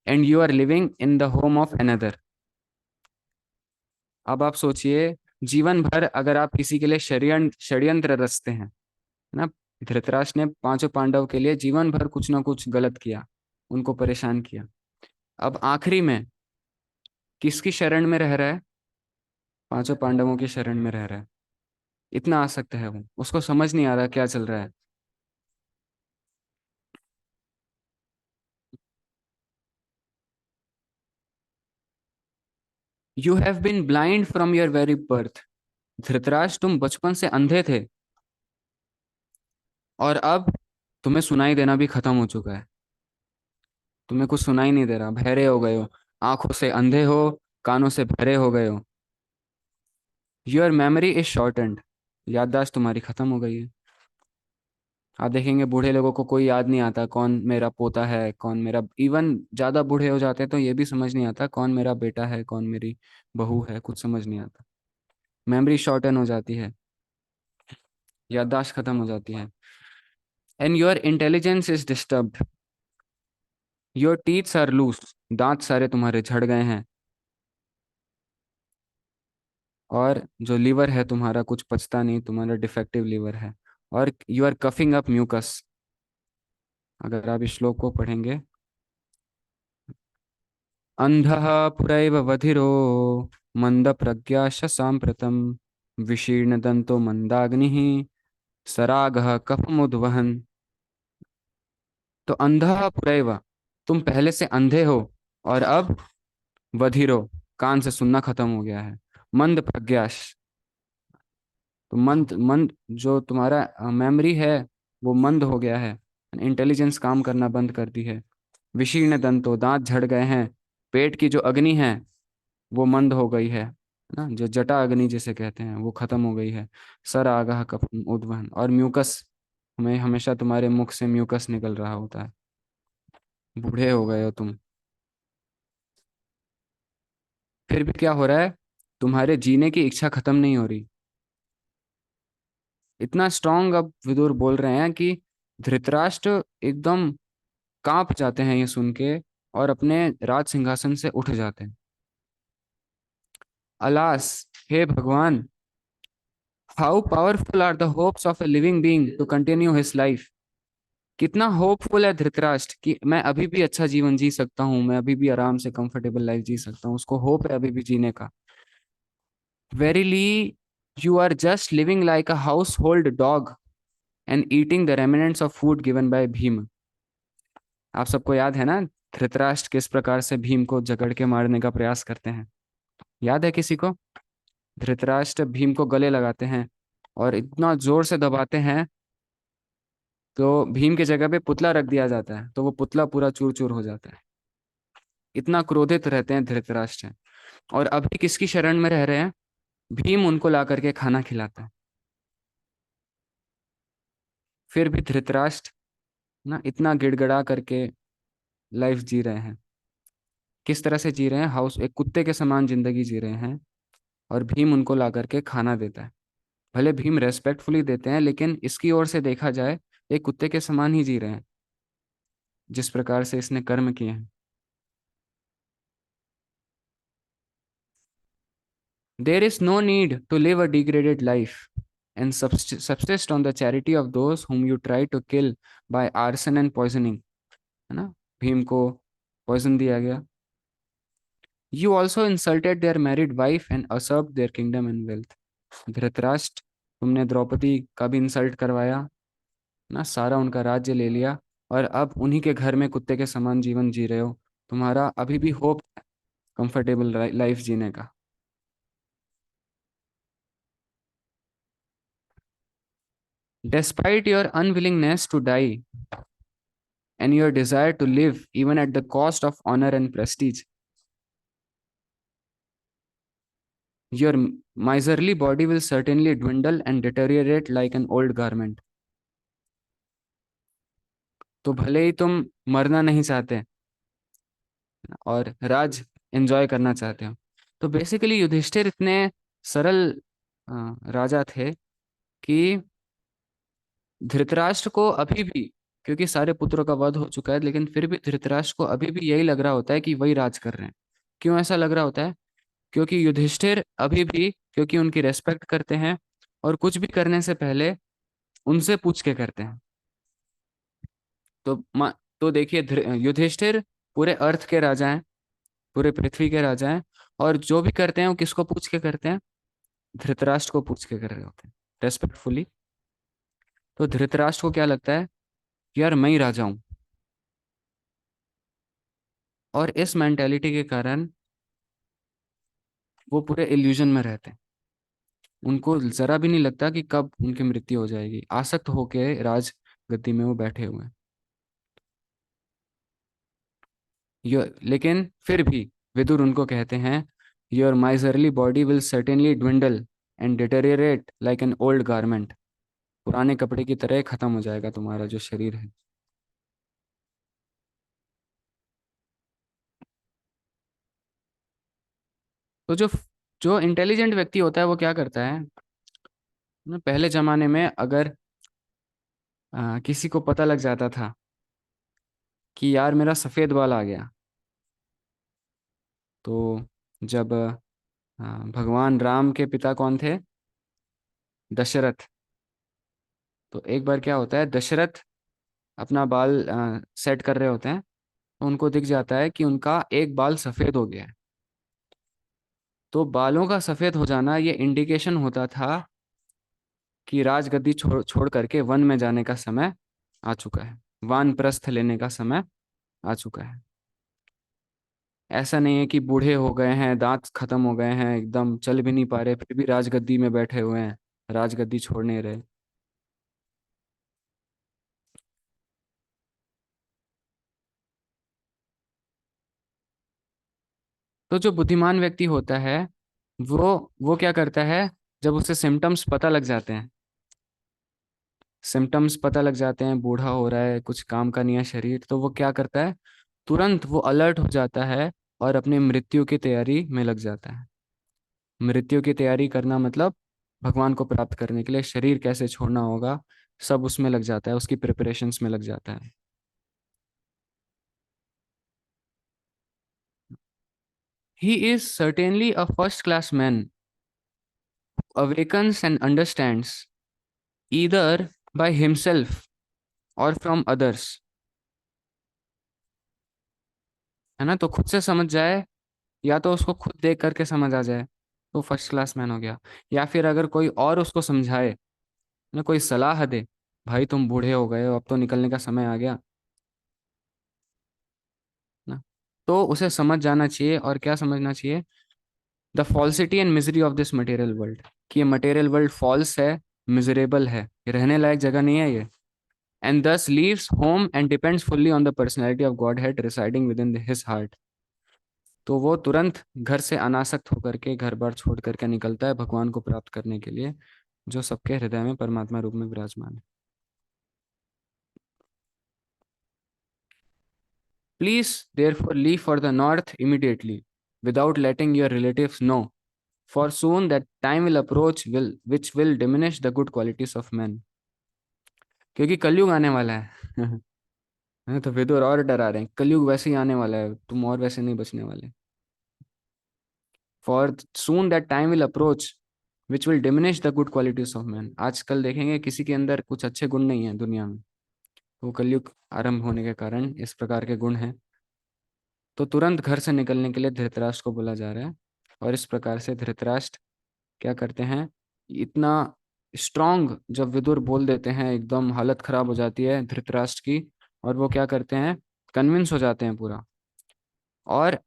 And you are living in the home of another. अब आप सोचिए, जीवन भर अगर आप किसी के लिए षड्यंत्र रचते हैं, है ना, धृतराष्ट्र ने पांचों पांडव के लिए जीवन भर कुछ ना कुछ गलत किया, उनको परेशान किया। अब आखिरी में किसकी शरण में रह रहा है? पांचों पांडवों की शरण में रह रहा है। इतना आसक्त है वो, उसको समझ नहीं आ रहा क्या चल रहा है। You have been blind from your very birth. Dhritarashtra, तुम बचपन से अंधे थे, और अब तुम्हें सुनाई देना भी खत्म हो चुका है। तुम्हें कुछ सुनाई नहीं दे रहा, बहरे हो गए हो, आंखों से अंधे हो, कानों से बहरे हो गए हो। Your memory is shortened. याददाश्त तुम्हारी खत्म हो गई है। आप देखेंगे बूढ़े लोगों को कोई याद नहीं आता कौन मेरा पोता है, कौन मेरा, इवन ज्यादा बूढ़े हो जाते हैं तो ये भी समझ नहीं आता कौन मेरा बेटा है, कौन मेरी बहू है, कुछ समझ नहीं आता। मेमोरी शॉर्टन हो जाती है, याददाश्त खत्म हो जाती है। And your intelligence is disturbed. Your teeths are loose. दांत सारे तुम्हारे झड़ गए हैं, और जो लीवर है तुम्हारा कुछ पचता नहीं, तुम्हारा डिफेक्टिव लीवर है। और you are coughing up mucus. अगर आप इस श्लोक को पढ़ेंगे, अंधः पुरैव वधिरो मंद प्रज्ञा सांप्रतम विशीर्ण दंतो मंदाग्नि सरागः कफमुद्वहन्। तो अंधः पुरैव, तुम पहले से अंधे हो, और अब वधिरो, कान से सुनना खत्म हो गया है। मंद प्रज्ञाश, तो मंद मंद जो तुम्हारा मेमोरी है वो मंद हो गया है, इंटेलिजेंस काम करना बंद कर दी है। विशीर्ण दंतो, दांत झड़ गए हैं। पेट की जो अग्नि है वो मंद हो गई है ना, जो जटा अग्नि जिसे कहते हैं वो खत्म हो गई है। सर आगाह कफम उद्वहन, और म्यूकस, हमें हमेशा तुम्हारे मुख से म्यूकस निकल रहा होता है। बूढ़े हो गए हो तुम। फिर भी क्या हो रहा है? तुम्हारे जीने की इच्छा खत्म नहीं हो रही। इतना स्ट्रांग अब विदुर बोल रहे हैं कि धृतराष्ट्र एकदम कांप जाते हैं ये सुन के, और अपने राज सिंहासन से उठ जाते हैं। अलास, हे भगवान, how powerful are the hopes of a living being to continue his life. कितना होपफुल है धृतराष्ट्र कि मैं अभी भी अच्छा जीवन जी सकता हूँ, मैं अभी भी आराम से कंफर्टेबल लाइफ जी सकता हूँ, उसको होप है अभी भी जीने का। Verily you are just living like a household dog and eating the remnants of food given by Bhima. आप सबको याद है ना धृतराष्ट्र किस प्रकार से भीम को जकड़ के मारने का प्रयास करते हैं? याद है किसी को? धृतराष्ट्र भीम को गले लगाते हैं और इतना जोर से दबाते हैं, तो भीम की जगह पे पुतला रख दिया जाता है, तो वो पुतला पूरा चूर चूर हो जाता है। इतना क्रोधित रहते हैं धृतराष्ट्र। और अभी किसकी शरण में रह रहे हैं? भीम उनको ला करके खाना खिलाता है। फिर भी धृतराष्ट्र ना इतना गिड़गिड़ा करके लाइफ जी रहे हैं। किस तरह से जी रहे हैं? हाउस, एक कुत्ते के समान जिंदगी जी रहे हैं, और भीम उनको ला करके खाना देता है। भले भीम रेस्पेक्टफुली देते हैं, लेकिन इसकी ओर से देखा जाए एक कुत्ते के समान ही जी रहे हैं, जिस प्रकार से इसने कर्म किए हैं। There is no need to live a degraded life and subsist on the charity of those whom you try to kill by arson and poisoning। है ना, भीम को पॉइजन दिया गया। You also insulted their married wife and usurped their kingdom and wealth. Dhritarashtra, तुमने द्रौपदी का भी insult करवाया ना, सारा उनका राज्य ले लिया, और अब उन्हीं के घर में कुत्ते के समान जीवन जी रहे हो। तुम्हारा अभी भी होप कंफर्टेबल लाइफ जीने का। Despite your unwillingness to die and your desire to live even at the cost of honor and prestige, your miserly body will certainly dwindle and deteriorate like an old garment. तो भले ही तुम मरना नहीं चाहते और राज enjoy करना चाहते हो। तो बेसिकली युधिष्ठिर इतने सरल राजा थे कि धृतराष्ट्र को अभी भी, क्योंकि सारे पुत्रों का वध हो चुका है, लेकिन फिर भी धृतराष्ट्र को अभी भी यही लग रहा होता है कि वही राज कर रहे हैं। क्यों ऐसा लग रहा होता है? क्योंकि युधिष्ठिर अभी भी, क्योंकि उनकी रेस्पेक्ट करते हैं और कुछ भी करने से पहले उनसे पूछ के करते हैं। तो तो देखिए, युधिष्ठिर पूरे अर्थ के राजा हैं, पूरे पृथ्वी के राजा हैं, और जो भी करते हैं वो किसको पूछ के करते हैं? धृतराष्ट्र को पूछ के कर रहे होते हैं, रेस्पेक्टफुली। तो धृतराष्ट्र को क्या लगता है? यार मैं ही राजा हूं। और इस मेंटेलिटी के कारण वो पूरे इल्यूजन में रहते हैं। उनको जरा भी नहीं लगता कि कब उनकी मृत्यु हो जाएगी, आसक्त होके राज गद्दी में वो बैठे हुए हैं। लेकिन फिर भी विदुर उनको कहते हैं, your miserly body will certainly dwindle and डिटेरियरेट like an old garment. पुराने कपड़े की तरह खत्म हो जाएगा तुम्हारा जो शरीर है। तो जो जो इंटेलिजेंट व्यक्ति होता है वो क्या करता है ना, पहले जमाने में अगर किसी को पता लग जाता था कि यार मेरा सफेद बाल आ गया, तो जब भगवान राम के पिता कौन थे? दशरथ। तो एक बार क्या होता है, दशरथ अपना बाल सेट कर रहे होते हैं, तो उनको दिख जाता है कि उनका एक बाल सफेद हो गया है। तो बालों का सफेद हो जाना ये इंडिकेशन होता था कि राजगद्दी छोड़ करके वन में जाने का समय आ चुका है, वानप्रस्थ लेने का समय आ चुका है। ऐसा नहीं है कि बूढ़े हो गए हैं, दांत खत्म हो गए हैं, एकदम चल भी नहीं पा रहे, फिर भी राजगद्दी में बैठे हुए हैं, राजगद्दी छोड़ नहीं रहे। तो जो बुद्धिमान व्यक्ति होता है वो क्या करता है, जब उसे सिम्टम्स पता लग जाते हैं, सिम्टम्स पता लग जाते हैं, बूढ़ा हो रहा है, कुछ काम का नहीं है शरीर, तो वो क्या करता है? तुरंत वो अलर्ट हो जाता है और अपनी मृत्यु की तैयारी में लग जाता है। मृत्यु की तैयारी करना मतलब भगवान को प्राप्त करने के लिए शरीर कैसे छोड़ना होगा, सब उसमें लग जाता है, उसकी प्रिपरेशंस में लग जाता है। He is certainly a first class man who awakens and understands either by himself or from others। है ना? तो खुद से समझ जाए या तो उसको खुद देख करके समझ आ जाए, तो फर्स्ट क्लास मैन हो गया। या फिर अगर कोई और उसको समझाए ना, कोई सलाह दे, भाई तुम बूढ़े हो गए हो, अब तो निकलने का समय आ गया ना, तो उसे समझ जाना चाहिए। और क्या समझना चाहिए? The falsity and misery of this material world, कि ये मटेरियल वर्ल्ड फॉल्स है, मिजरेबल है, ये रहने लायक जगह नहीं है ये। एंड दस leaves home and depends fully on the personality of God head residing with in his heart. तो वो तुरंत घर से अनासक्त होकर के, घर बार छोड़ करके निकलता है भगवान को प्राप्त करने के लिए, जो सबके हृदय में परमात्मा रूप में विराजमान है। Please therefore leave for the north immediately, without letting your relatives know, for soon that time will approach which will diminish the good qualities of men। क्योंकि कलयुग आने वाला है। हाँ, तो विदुर और डरा रहे हैं, कलयुग वैसे ही आने वाला है, तुम और वैसे नहीं बचने वाले। For soon that time will approach which will diminish the good qualities of men। आजकल देखेंगे किसी के अंदर कुछ अच्छे गुण नहीं है दुनिया में, वो कलयुग आरंभ होने के कारण इस प्रकार के गुण हैं। तो तुरंत घर से निकलने के लिए धृतराष्ट्र को बोला जा रहा है। और इस प्रकार से धृतराष्ट्र क्या करते हैं, इतना स्ट्रांग जब विदुर बोल देते हैं, एकदम हालत खराब हो जाती है धृतराष्ट्र की, और वो क्या करते हैं, कन्विंस हो जाते हैं पूरा। और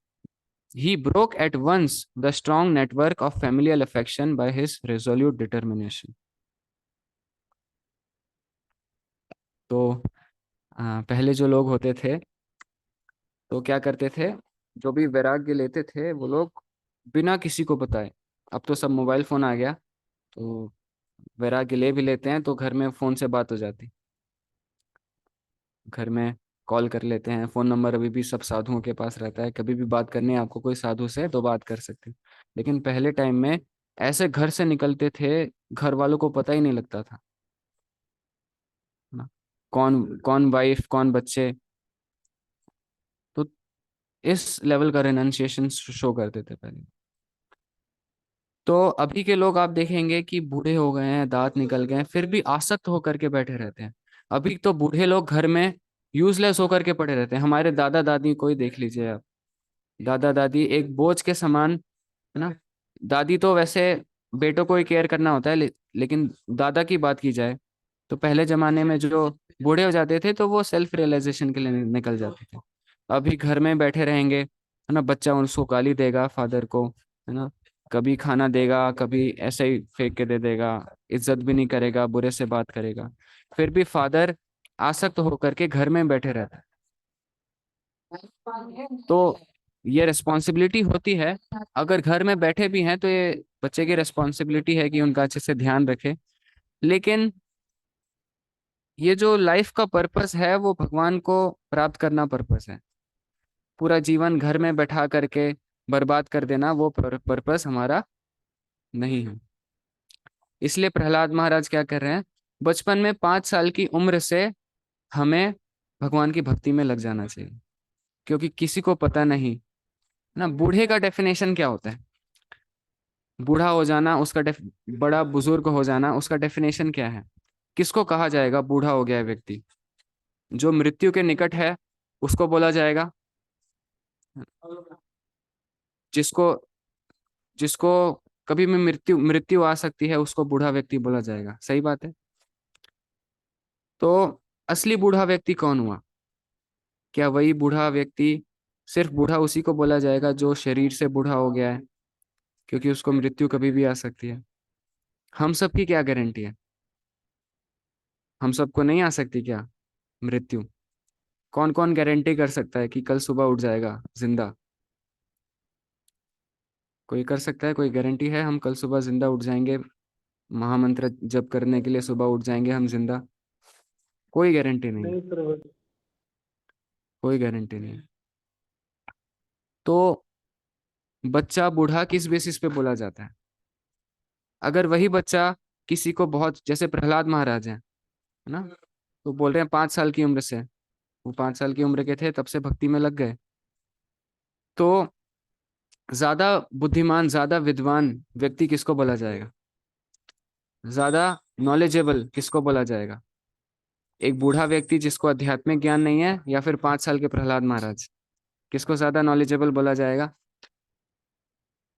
he broke at once the strong network of familial affection by his resolute determination। पहले जो लोग होते थे तो क्या करते थे, जो भी वैराग्य लेते थे वो लोग बिना किसी को बताए। अब तो सब मोबाइल फोन आ गया, तो वैराग्य ले भी लेते हैं तो घर में फोन से बात हो जाती, घर में कॉल कर लेते हैं। फोन नंबर अभी भी सब साधुओं के पास रहता है, कभी भी बात करनी है आपको कोई साधु से तो बात कर सकते हैं। लेकिन पहले टाइम में ऐसे घर से निकलते थे, घर वालों को पता ही नहीं लगता था ना, कौन कौन वाइफ कौन बच्चे। तो इस लेवल का रेनन शो करते थे पहले। तो अभी के लोग आप देखेंगे कि बूढ़े हो गए हैं, दांत निकल गए हैं, फिर भी आसक्त होकर के बैठे रहते हैं। अभी तो बूढ़े लोग घर में यूजलेस होकर के पड़े रहते हैं। हमारे दादा दादी को ही देख लीजिए आप, दादा दादी एक बोझ के समान, है ना। दादी तो वैसे बेटों को ही केयर करना होता है, लेकिन दादा की बात की जाए तो पहले जमाने में जो बूढ़े हो जाते थे तो वो सेल्फ रियलाइजेशन के लिए निकल जाते थे। अभी घर में बैठे रहेंगे, है ना, बच्चा उसको गाली देगा फादर को, है ना, कभी खाना देगा कभी ऐसे ही फेंक के दे देगा, इज्जत भी नहीं करेगा, बुरे से बात करेगा। फिर भी फादर आसक्त होकर के घर में बैठे रहता है। तो ये रिस्पॉन्सिबिलिटी होती है, अगर घर में बैठे भी हैं तो ये बच्चे की रिस्पॉन्सिबिलिटी है कि उनका अच्छे से ध्यान रखे। लेकिन ये जो लाइफ का पर्पस है वो भगवान को प्राप्त करना पर्पस है। पूरा जीवन घर में बैठा करके बर्बाद कर देना वो पर्पस हमारा नहीं है। इसलिए प्रहलाद महाराज क्या कर रहे हैं, बचपन में 5 साल की उम्र से हमें भगवान की भक्ति में लग जाना चाहिए। क्योंकि किसी को पता नहीं ना बूढ़े का डेफिनेशन क्या होता है। बूढ़ा हो जाना उसका बड़ा बुजुर्ग हो जाना उसका डेफिनेशन क्या है। किसको कहा जाएगा बूढ़ा हो गया है व्यक्ति? जो मृत्यु के निकट है उसको बोला जाएगा। जिसको जिसको कभी भी मृत्यु मृत्यु आ सकती है उसको बूढ़ा व्यक्ति बोला जाएगा। सही बात है। तो असली बूढ़ा व्यक्ति कौन हुआ? क्या वही बूढ़ा व्यक्ति, सिर्फ बूढ़ा उसी को बोला जाएगा जो शरीर से बूढ़ा हो गया है? क्योंकि उसको मृत्यु कभी भी आ सकती है। हम सबकी क्या गारंटी है? हम सबको नहीं आ सकती क्या मृत्यु? कौन कौन गारंटी कर सकता है कि कल सुबह उठ जाएगा जिंदा? कोई कर सकता है? कोई गारंटी है हम कल सुबह जिंदा उठ जाएंगे, महामंत्र जप करने के लिए सुबह उठ जाएंगे हम जिंदा? कोई गारंटी नहीं है, नहीं सर। कोई गारंटी नहीं है। तो बच्चा बूढ़ा किस बेसिस पे बोला जाता है? अगर वही बच्चा किसी को बहुत, जैसे प्रहलाद महाराज हैं, है ना, तो बोल रहे हैं 5 साल की उम्र से, वो 5 साल की उम्र के थे तब से भक्ति में लग गए। तो ज्यादा बुद्धिमान ज्यादा विद्वान व्यक्ति किसको बोला जाएगा? ज्यादा नॉलेजेबल किसको बोला जाएगा? एक बूढ़ा व्यक्ति जिसको आध्यात्मिक ज्ञान नहीं है, या फिर 5 साल के प्रहलाद महाराज? किसको ज्यादा नॉलेजेबल बोला जाएगा?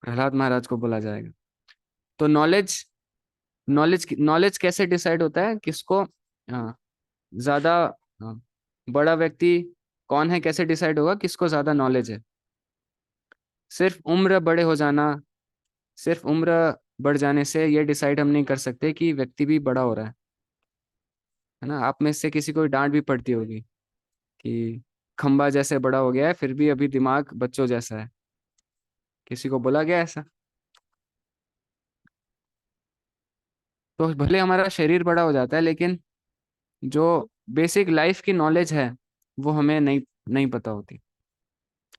प्रहलाद महाराज को बोला जाएगा। तो नॉलेज नॉलेज नॉलेज कैसे डिसाइड होता है किसको ज्यादा, हाँ, बड़ा व्यक्ति कौन है कैसे डिसाइड होगा किसको ज्यादा नॉलेज है? सिर्फ उम्र बड़े हो जाना, सिर्फ उम्र बढ़ जाने से ये डिसाइड हम नहीं कर सकते कि व्यक्ति भी बड़ा हो रहा है ना। आप में से किसी को डांट भी पड़ती होगी कि खंबा जैसे बड़ा हो गया है फिर भी अभी दिमाग बच्चों जैसा है। किसी को बोला गया ऐसा? तो भले हमारा शरीर बड़ा हो जाता है लेकिन जो बेसिक लाइफ की नॉलेज है वो हमें नहीं नहीं पता होती,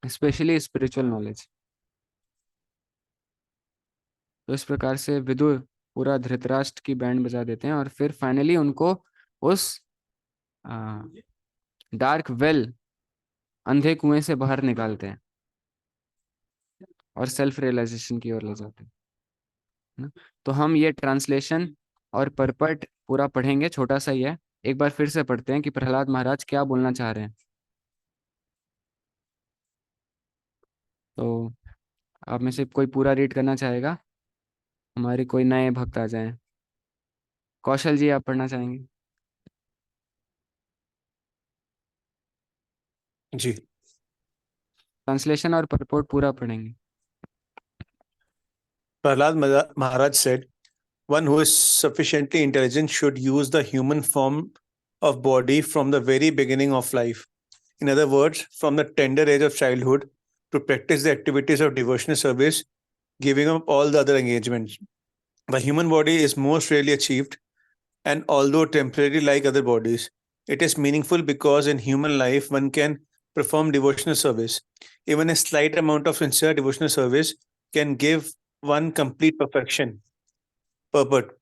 स्पेशली स्पिरिचुअल नॉलेज। तो इस प्रकार से विदुर पूरा धृतराष्ट्र की बैंड बजा देते हैं और फिर फाइनली उनको उस डार्क वेल, अंधे कुएं से बाहर निकालते हैं और सेल्फ रियलाइजेशन की ओर ले जाते हैं ना। तो हम ये ट्रांसलेशन और परपट पूरा पढ़ेंगे, छोटा सा ही है। एक बार फिर से पढ़ते हैं कि प्रहलाद महाराज क्या बोलना चाह रहे हैं। तो आप में से कोई पूरा रीड करना चाहेगा? हमारे कोई नए भक्त आ जाएं। कौशल जी आप पढ़ना चाहेंगे? जी। ट्रांसलेशन और परपोर्ट पूरा पढ़ेंगे। Prahlad Maharaj said, one who is sufficiently intelligent should use the human form of body from the very beginning of life. In other words, from the tender age of childhood to practice the activities of devotional service, giving up all the other engagements. The human body is most rarely achieved, and although temporary like other bodies, it is meaningful because in human life one can perform devotional service. Even a slight amount of sincere devotional service can give one complete perfection. Purport.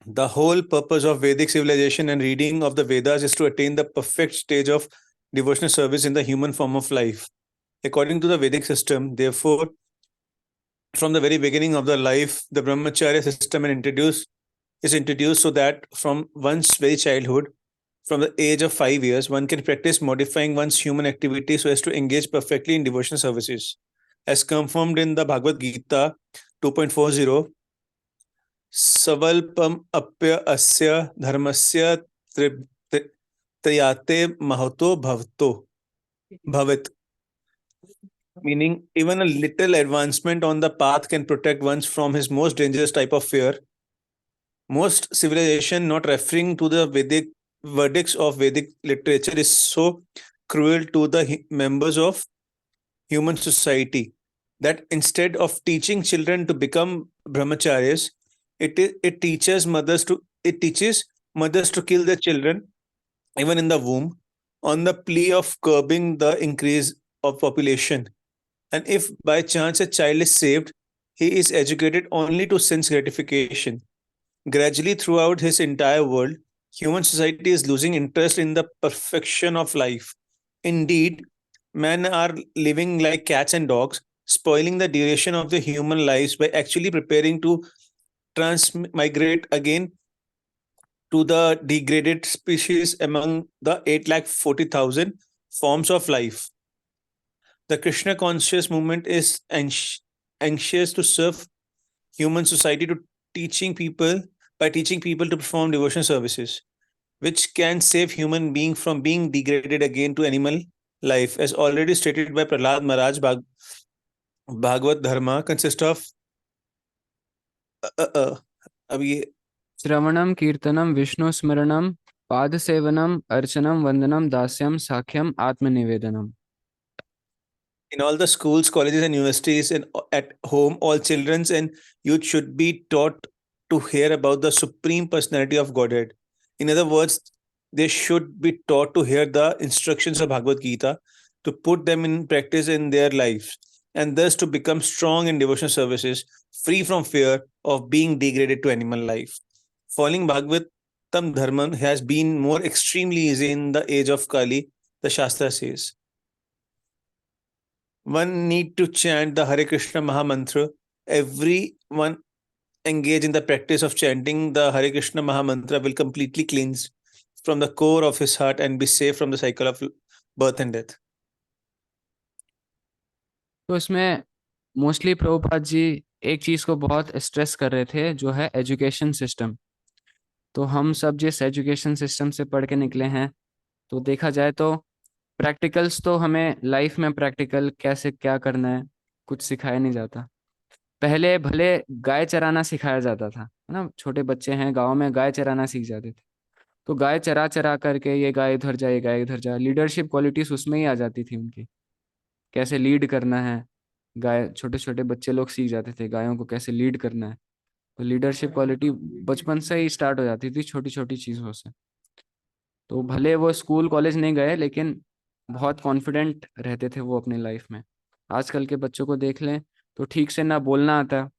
The whole purpose of Vedic civilization and reading of the Vedas is to attain the perfect stage of devotional service in the human form of life. According to the Vedic system, therefore, from the very beginning of the life, the brahmacharya system is introduced so that from one's very childhood, from the age of 5 years, one can practice modifying one's human activity so as to engage perfectly in devotional services. As confirmed in the Bhagavad Gita 2.40, Savalpam apya asya dharmasya triyate mahato bhavit, meaning even a little advancement on the path can protect one from his most dangerous type of fear. Most civilization, not referring to the Vedic verdicts of Vedic literature, is so cruel to the members of human society that instead of teaching children to become brahmacharyas, it teaches mothers to kill their children even in the womb on the plea of curbing the increase of population. And if by chance a child is saved, he is educated only to sense gratification. Gradually, throughout his entire world, human society is losing interest in the perfection of life. Indeed, men are living like cats and dogs, spoiling the duration of the human lives by actually preparing to transmigrate again to the degraded species among the 840,000 forms of life. The Krishna conscious movement is anxious to serve human society to teaching people by teaching people to perform devotional services, which can save human being from being degraded again to animal life, as already stated by Prahlad Maharaj. Bhagavad Dharma consists of अब ये श्रवणम कीर्तनम विष्णु स्मरणम पाद सेवनम अर्चनम वंदनम दास्यम साख्यम आत्मनिवेदनम. in all the schools, colleges, and universities, and at home, all children and youth should be taught to hear about the Supreme Personality of Godhead. In other words, they should be taught to hear the instructions of Bhagavad Gita, to put them in practice in their lives, and thus to become strong in devotional services, free from fear of being degraded to animal life. Following Bhagavatam Dharma has been more extremely easy in the age of Kali, the Shastra says. One need to chant the Hare Krishna Maha Mantra. Everyone engaged in the practice of chanting the Hare Krishna Maha Mantra will completely cleanse from the core of his heart and be safe from the cycle of birth and death. तो इसमें mostly Prabhupada ji एक चीज को बहुत stress कर रहे थे, जो है एजुकेशन सिस्टम. तो हम सब जिस एजुकेशन सिस्टम से पढ़ के निकले हैं, तो देखा जाए तो प्रैक्टिकल्स तो हमें लाइफ में प्रैक्टिकल कैसे क्या करना है कुछ सिखाया नहीं जाता. पहले भले गाय चराना सिखाया जाता था, है ना. छोटे बच्चे हैं गांव में, गाय चराना सीख जाते थे. तो गाय चरा चरा करके ये गाय इधर जाए, ये गाय इधर जाए, लीडरशिप क्वालिटीज उसमें ही आ जाती थी उनकी. कैसे लीड करना है, गाय छोटे छोटे बच्चे लोग सीख जाते थे गायों को कैसे लीड करना है. तो लीडरशिप क्वालिटी बचपन से ही स्टार्ट हो जाती थी छोटी छोटी चीज़ों से. तो भले वो स्कूल कॉलेज नहीं गए, लेकिन बहुत कॉन्फिडेंट रहते थे वो अपनी लाइफ में. आजकल के बच्चों को देख लें तो ठीक से ना बोलना आता.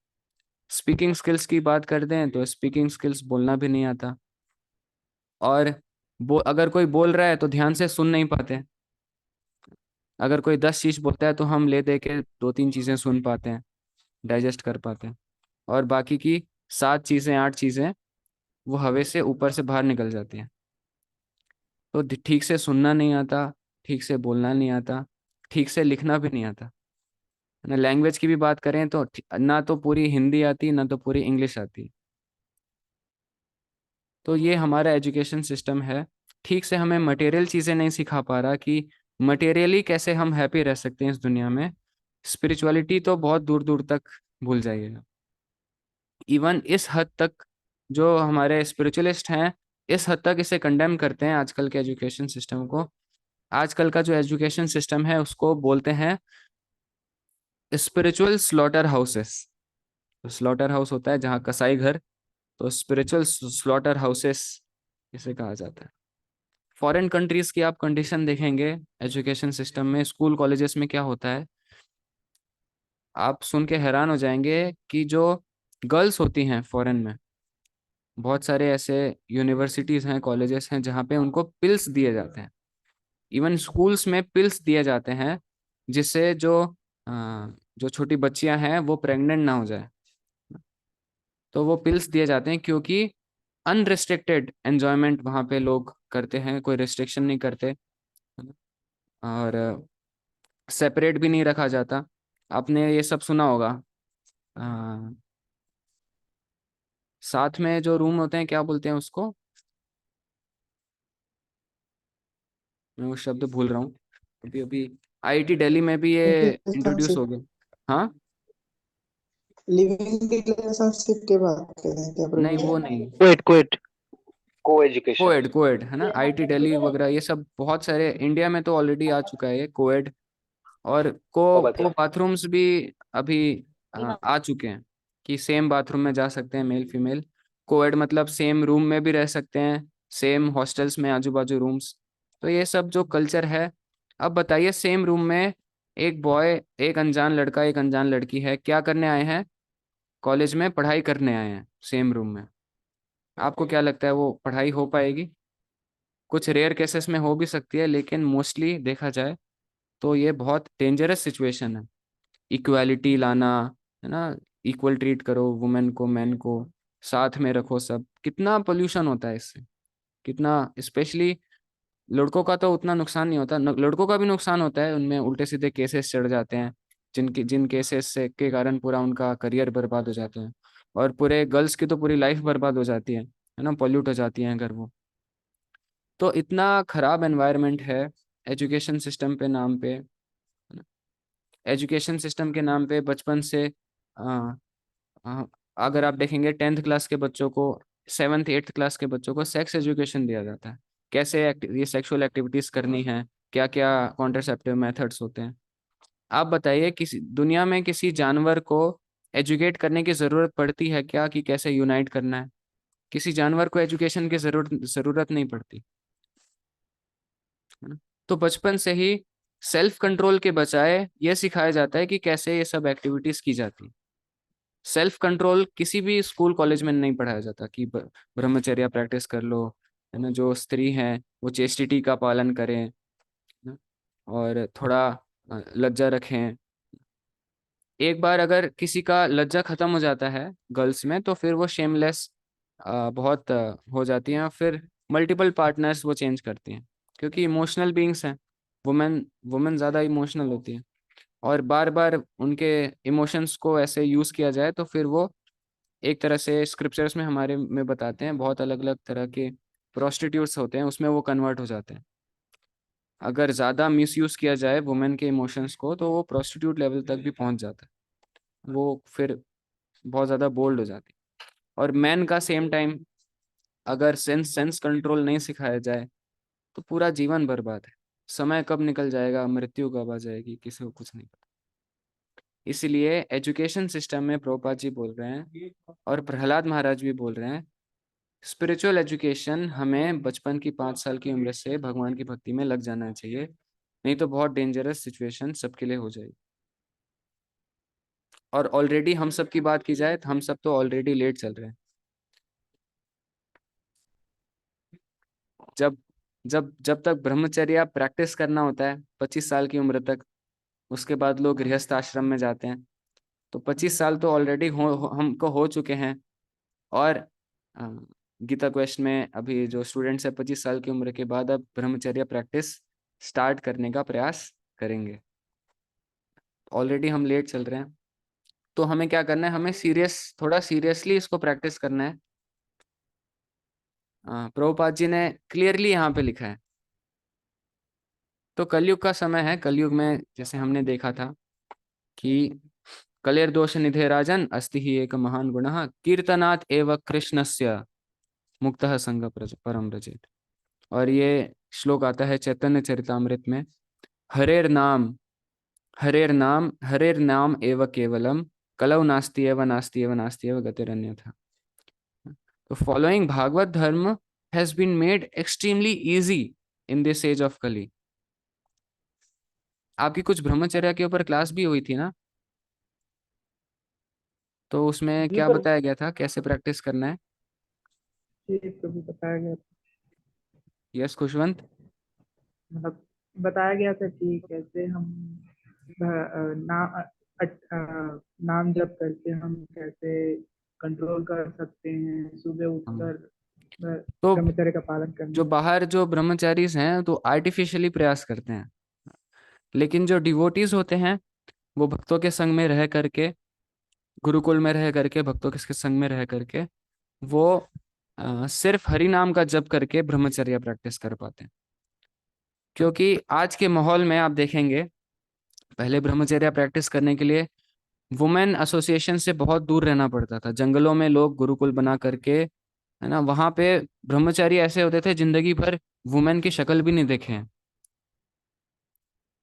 स्पीकिंग स्किल्स की बात कर दें तो स्पीकिंग स्किल्स बोलना भी नहीं आता. और अगर कोई बोल रहा है तो ध्यान से सुन नहीं पाते. अगर कोई 10 चीज बोलता है तो हम ले दे के 2-3 चीजें सुन पाते हैं, डाइजेस्ट कर पाते हैं. और बाकी की 7 चीजें 8 चीजें वो हवा से ऊपर से बाहर निकल जाती हैं. तो ठीक से सुनना नहीं आता, ठीक से बोलना नहीं आता, ठीक से लिखना भी नहीं आता. ना लैंग्वेज की भी बात करें तो ना तो पूरी हिंदी आती, ना तो पूरी इंग्लिश आती. तो ये हमारा एजुकेशन सिस्टम है, ठीक से हमें मटेरियल चीज़ें नहीं सिखा पा रहा कि मटेरियली कैसे हम हैप्पी रह सकते हैं इस दुनिया में. स्पिरिचुअलिटी तो बहुत दूर दूर तक भूल जाइएगा. इवन इस हद तक जो हमारे स्पिरिचुअलिस्ट हैं इस हद तक इसे कंडेम करते हैं आजकल के एजुकेशन सिस्टम को। आजकल का जो एजुकेशन सिस्टम है उसको बोलते हैं spiritual slaughter houses. Slaughter house होता है जहाँ कसाई घर, तो स्पिरिचुअल स्लॉटर हाउसेस इसे कहा जाता है। फॉरेन कंट्रीज की आप कंडीशन देखेंगे एजुकेशन सिस्टम में, स्कूल कॉलेजेस में क्या होता है, आप सुन के हैरान हो जाएंगे कि जो गर्ल्स होती हैं फॉरेन में, बहुत सारे ऐसे यूनिवर्सिटीज हैं, कॉलेजेस हैं जहाँ पे उनको पिल्स दिए जाते हैं। इवन स्कूल्स में पिल्स दिए जाते हैं जिससे जो छोटी बच्चियां हैं वो प्रेग्नेंट ना हो जाए। तो वो पिल्स दिए जाते हैं क्योंकि अनरिस्ट्रिक्टेड एंजॉयमेंट वहाँ पे लोग करते हैं, कोई रिस्ट्रिक्शन नहीं करते, और सेपरेट भी नहीं रखा जाता। आपने ये सब सुना होगा। अ, साथ में जो रूम होते हैं क्या बोलते हैं उसको, मैं वो शब्द भूल रहा हूँ। अभी अभी आईआईटी दिल्ली में भी ये इंट्रोड्यूस हो रिलेशनशिप, गया। हाँ, लिविंग रिलेशनशिप की बात कर रहे हैं क्या नहीं प्रभु जी? वो नहीं, Quit. Co-education. कोएड कोएड है ना, आईआईटी दिल्ली वगैरह ये सब बहुत सारे इंडिया में तो ऑलरेडी आ चुका है ये कोएड। और ओ को बतिया. बाथरूम्स भी अभी आ चुके हैं कि सेम बाथरूम में जा सकते हैं मेल फीमेल। कोएड मतलब सेम रूम में भी रह सकते हैं, सेम हॉस्टल्स में आजू बाजू रूम्स। तो ये सब जो कल्चर है, अब बताइए सेम रूम में एक बॉय, एक अनजान लड़का, एक अनजान लड़की है, क्या करने आए हैं, कॉलेज में पढ़ाई करने आए हैं सेम रूम में। आपको क्या लगता है वो पढ़ाई हो पाएगी? कुछ रेयर केसेस में हो भी सकती है, लेकिन मोस्टली देखा जाए तो ये बहुत डेंजरस सिचुएशन है। इक्वालिटी लाना, है ना, इक्वल ट्रीट करो वुमेन को, मैन को, साथ में रखो सब, कितना पोल्यूशन होता है इससे, कितना, स्पेशली लड़कों का तो उतना नुकसान नहीं होता, लड़कों का भी नुकसान होता है, उनमें उल्टे सीधे केसेस चढ़ जाते हैं, जिन केसेस से के कारण पूरा उनका करियर बर्बाद हो जाते हैं, और पूरे गर्ल्स की तो पूरी लाइफ बर्बाद हो जाती है ना, पॉल्यूट हो जाती है अगर वो। तो इतना खराब एनवायरनमेंट है एजुकेशन सिस्टम पे नाम पे। एजुकेशन सिस्टम के नाम पे बचपन से आ, आ, अगर आप देखेंगे 10th क्लास के बच्चों को, 7th 8th क्लास के बच्चों को सेक्स एजुकेशन दिया जाता है, कैसे ये सेक्सुअल एक्टिविटीज करनी है, क्या क्या कॉन्ट्रासेप्टिव मेथड्स होते हैं। आप बताइए किसी दुनिया में किसी जानवर को एजुकेट करने की जरूरत पड़ती है क्या कि कैसे यूनाइट करना है? किसी जानवर को एजुकेशन की जरूरत नहीं पड़ती, है ना। तो बचपन से ही सेल्फ कंट्रोल के बजाय ये सिखाया जाता है कि कैसे ये सब एक्टिविटीज की जाती है। सेल्फ कंट्रोल किसी भी स्कूल कॉलेज में नहीं पढ़ाया जाता कि ब्रह्मचर्य प्रैक्टिस कर लो, है ना, जो स्त्री है वो चेस्टिटी का पालन करें, है ना, और थोड़ा लज्जा रखें। एक बार अगर किसी का लज्जा खत्म हो जाता है गर्ल्स में तो फिर वो शेमलेस बहुत हो जाती हैं, फिर मल्टीपल पार्टनर्स वो चेंज करती हैं, क्योंकि इमोशनल बीइंग्स हैं। वुमेन वुमेन ज़्यादा इमोशनल होती है, और बार बार उनके इमोशंस को ऐसे यूज़ किया जाए तो फिर वो एक तरह से स्क्रिप्चर्स में हमारे में बताते हैं, बहुत अलग अलग तरह के प्रोस्टिट्यूट्स होते हैं उसमें वो कन्वर्ट हो जाते हैं। अगर ज़्यादा मिसयूज़ किया जाए वुमेन के इमोशंस को तो वो प्रोस्टिट्यूट लेवल तक भी पहुंच जाता है, वो फिर बहुत ज़्यादा बोल्ड हो जाती है। और मैन का सेम टाइम, अगर सेंस सेंस कंट्रोल नहीं सिखाया जाए तो पूरा जीवन बर्बाद है। समय कब निकल जाएगा, मृत्यु कब आ जाएगी, किसी को कुछ नहीं पता। इसीलिए एजुकेशन सिस्टम में प्रभुपाद जी बोल रहे हैं और प्रहलाद महाराज भी बोल रहे हैं, स्पिरिचुअल एजुकेशन हमें बचपन की 5 साल की उम्र से भगवान की भक्ति में लग जाना चाहिए, नहीं तो बहुत डेंजरस सिचुएशन सबके लिए हो जाएगी। और ऑलरेडी हम सब की बात की जाए तो हम सब तो ऑलरेडी लेट चल रहे हैं। जब जब जब तक ब्रह्मचर्य प्रैक्टिस करना होता है 25 साल की उम्र तक, उसके बाद लोग गृहस्थ आश्रम में जाते हैं, तो 25 साल तो ऑलरेडी हमको हो चुके हैं। और अ, गीता क्वेस्ट में अभी जो स्टूडेंट्स है 25 साल की उम्र के बाद अब ब्रह्मचर्य प्रैक्टिस स्टार्ट करने का प्रयास करेंगे। ऑलरेडी हम लेट चल रहे हैं, तो हमें क्या करना है, हमें थोड़ा सीरियसली इसको प्रैक्टिस करना है। प्रभुपाद जी ने क्लियरली यहाँ पे लिखा है। तो कलयुग का समय है, कलयुग में जैसे हमने देखा था कि कलेर दोष निधे राजन अस्ति ही एक महान गुणः कीर्तनात् एव कृष्णस्य, मुक्तः संग परम रजेत। और ये श्लोक आता है चैतन्य चरितामृत में। हरेर नाम एव केवलम, कलौ नास्ति एव नास्ति एव गतिरन्यथा। तो following Bhagavata dharma has been made extremely easy in this age of Kali. आपकी कुछ ब्रह्मचर्य के ऊपर क्लास भी हुई थी ना, तो उसमें जी क्या पर बताया गया था, कैसे प्रैक्टिस करना है? जी प्रभु बताया गया यस खुशवंत। मतलब बताया गया था कि कैसे हम नाम जप करके हम कैसे कंट्रोल कर सकते हैं, सुबह हाँ। उठकर तो ब्रह्मचर्य का पालन जो करना। बाहर जो ब्रह्मचारीज हैं तो आर्टिफिशियली प्रयास करते हैं, लेकिन जो डिवोटीज होते हैं वो भक्तों के संग में रह करके, गुरुकुल में रह करके, भक्तों के संग में रह करके वो सिर्फ हरि नाम का जप करके ब्रह्मचर्य प्रैक्टिस कर पाते हैं। क्योंकि आज के माहौल में आप देखेंगे, पहले ब्रह्मचर्य प्रैक्टिस करने के लिए वुमेन एसोसिएशन से बहुत दूर रहना पड़ता था। जंगलों में लोग गुरुकुल बना करके, है ना, वहां पे ब्रह्मचारी ऐसे होते थे जिंदगी भर वुमेन की शक्ल भी नहीं देखे हैं।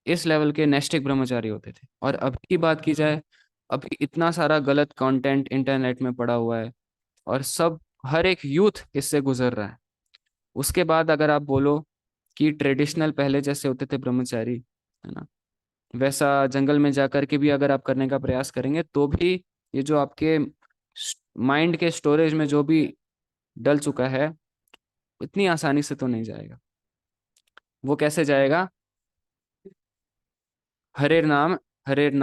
इस लेवल के नैष्ठिक ब्रह्मचारी होते थे। और अभी की बात की जाए, अभी इतना सारा गलत कंटेंट इंटरनेट में पड़ा हुआ है और सब, हर एक यूथ इससे गुजर रहा है। उसके बाद अगर आप बोलो कि ट्रेडिशनल पहले जैसे होते थे ब्रह्मचारी, है ना, वैसा जंगल में जाकर के भी अगर आप करने का प्रयास करेंगे तो भी ये जो आपके माइंड के स्टोरेज में जो भी डल चुका है, इतनी आसानी से तो नहीं जाएगा। वो कैसे जाएगा? हरेर नाम हरेर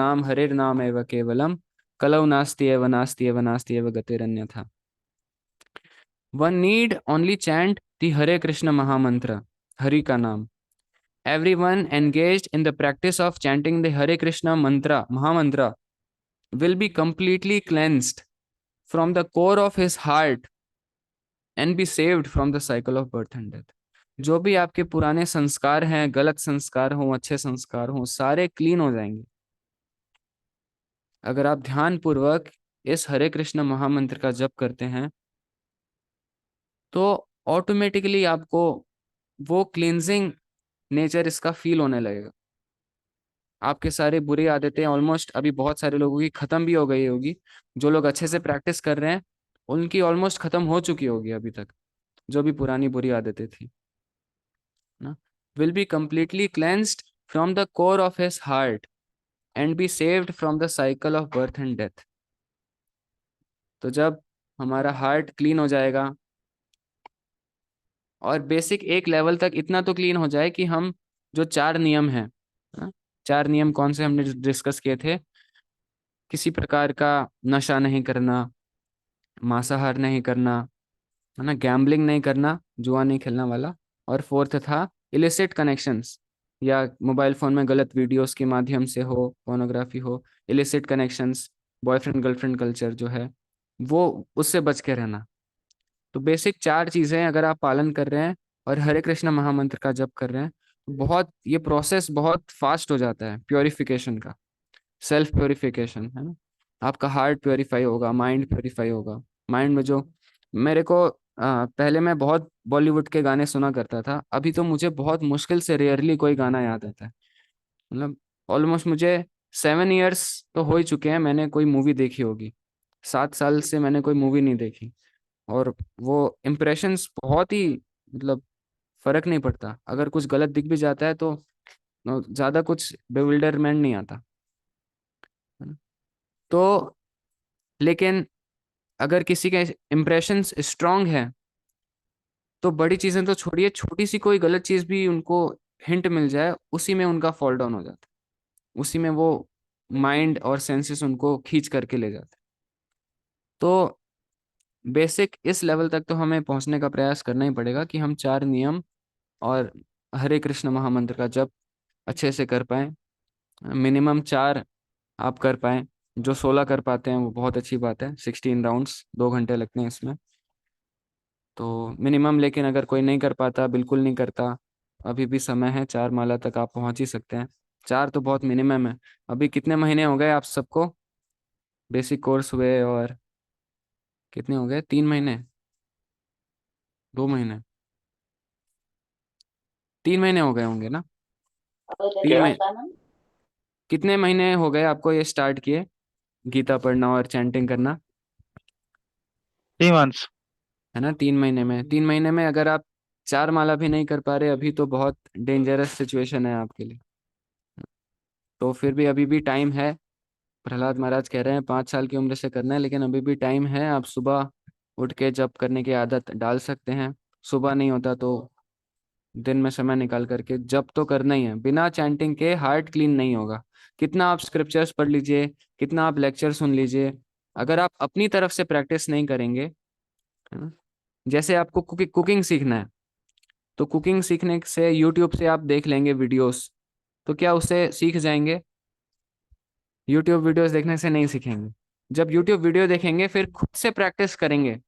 नाम एव केवलम, कलौ नास्ति एव नास्ति एव गतिरन्यथा। One need only chant the Hare Krishna mahamantra, Hari का नाम। Everyone engaged in the practice of chanting the Hare Krishna mantra, Mahamantra, will be completely cleansed from the core of his heart and be saved from the cycle of birth and death. जो भी आपके पुराने संस्कार हैं, गलत संस्कार हों अच्छे संस्कार हों, सारे क्लीन हो जाएंगे अगर आप ध्यान पूर्वक इस हरे कृष्ण महामंत्र का जप करते हैं। तो ऑटोमेटिकली आपको वो क्लींजिंग नेचर इसका फील होने लगेगा। आपके सारे बुरी आदतें ऑलमोस्ट अभी बहुत सारे लोगों की खत्म भी हो गई होगी। जो लोग अच्छे से प्रैक्टिस कर रहे हैं उनकी ऑलमोस्ट खत्म हो चुकी होगी अभी तक, जो भी पुरानी बुरी आदतें थी ना। Will be completely cleansed from the core of his heart and be saved from the cycle of birth and death. तो जब हमारा हार्ट क्लीन हो जाएगा और बेसिक एक लेवल तक इतना तो क्लीन हो जाए कि हम जो चार नियम हैं, हाँ, चार नियम कौन से हमने डिस्कस किए थे? किसी प्रकार का नशा नहीं करना, मांसाहार नहीं करना, है ना, गैम्बलिंग नहीं करना, जुआ नहीं खेलना वाला, और फोर्थ था इलिसिट कनेक्शंस, या मोबाइल फोन में गलत वीडियोस के माध्यम से हो, पोर्नोग्राफी हो, illicit connections, boyfriend girlfriend culture जो है वो, उससे बच के रहना। तो बेसिक चार चीजें अगर आप पालन कर रहे हैं और हरे कृष्ण महामंत्र का जप कर रहे हैं, तो बहुत ये प्रोसेस बहुत फास्ट हो जाता है प्योरिफिकेशन का, सेल्फ प्योरिफिकेशन, है ना। आपका हार्ट प्योरीफाई होगा, माइंड प्योरीफाई होगा। माइंड में जो मेरे को पहले मैं बहुत बॉलीवुड के गाने सुना करता था, अभी तो मुझे बहुत मुश्किल से रेयरली कोई गाना याद आता है। मतलब ऑलमोस्ट मुझे 7 इयर्स तो हो ही चुके हैं मैंने कोई मूवी देखी होगी, 7 साल से मैंने कोई मूवी नहीं देखी। और वो इम्प्रेशंस बहुत ही, मतलब फर्क नहीं पड़ता, अगर कुछ गलत दिख भी जाता है तो ज्यादा कुछ बेविल्डरमेंट नहीं आता, है ना? तो लेकिन अगर किसी के इम्प्रेशंस स्ट्रांग है तो बड़ी चीजें तो छोड़िए, छोटी सी कोई गलत चीज भी उनको हिंट मिल जाए, उसी में उनका फॉल डाउन हो जाता है, उसी में वो माइंड और सेंसेस उनको खींच करके ले जाते हैं। तो बेसिक इस लेवल तक तो हमें पहुंचने का प्रयास करना ही पड़ेगा कि हम चार नियम और हरे कृष्ण महामंत्र का जप अच्छे से कर पाए। मिनिमम चार आप कर पाए, जो 16 कर पाते हैं वो बहुत अच्छी बात है। 16 राउंड्स 2 घंटे लगते हैं इसमें, तो मिनिमम। लेकिन अगर कोई नहीं कर पाता, बिल्कुल नहीं करता, अभी भी समय है, 4 माला तक आप पहुंच ही सकते हैं। चार तो बहुत मिनिमम है। अभी कितने महीने हो गए आप सबको बेसिक कोर्स हुए, और कितने हो गए, 3 महीने? 2 महीने, 3 महीने हो गए होंगे ना? तीन क्या? महीने कितने महीने हो गए आपको ये स्टार्ट किए गीता पढ़ना और चैंटिंग करना? 3 months। है ना, 3 महीने में, 3 महीने में अगर आप 4 माला भी नहीं कर पा रहे अभी, तो बहुत डेंजरस सिचुएशन है आपके लिए। तो फिर भी अभी भी टाइम है। प्रहलाद महाराज कह रहे हैं 5 साल की उम्र से करना है, लेकिन अभी भी टाइम है। आप सुबह उठ के जप करने की आदत डाल सकते हैं। सुबह नहीं होता तो दिन में समय निकाल करके जप तो करना ही है। बिना चैंटिंग के हार्ट क्लीन नहीं होगा। कितना आप स्क्रिप्चर्स पढ़ लीजिए, कितना आप लेक्चर सुन लीजिए, अगर आप अपनी तरफ से प्रैक्टिस नहीं करेंगे, है ना? जैसे आपको कुकिंग सीखना है, तो कुकिंग सीखने से यूट्यूब से आप देख लेंगे वीडियोस, तो क्या उससे सीख जाएंगे? यूट्यूब वीडियोस देखने से नहीं सीखेंगे। जब यूट्यूब वीडियो देखेंगे फिर खुद से प्रैक्टिस करेंगे,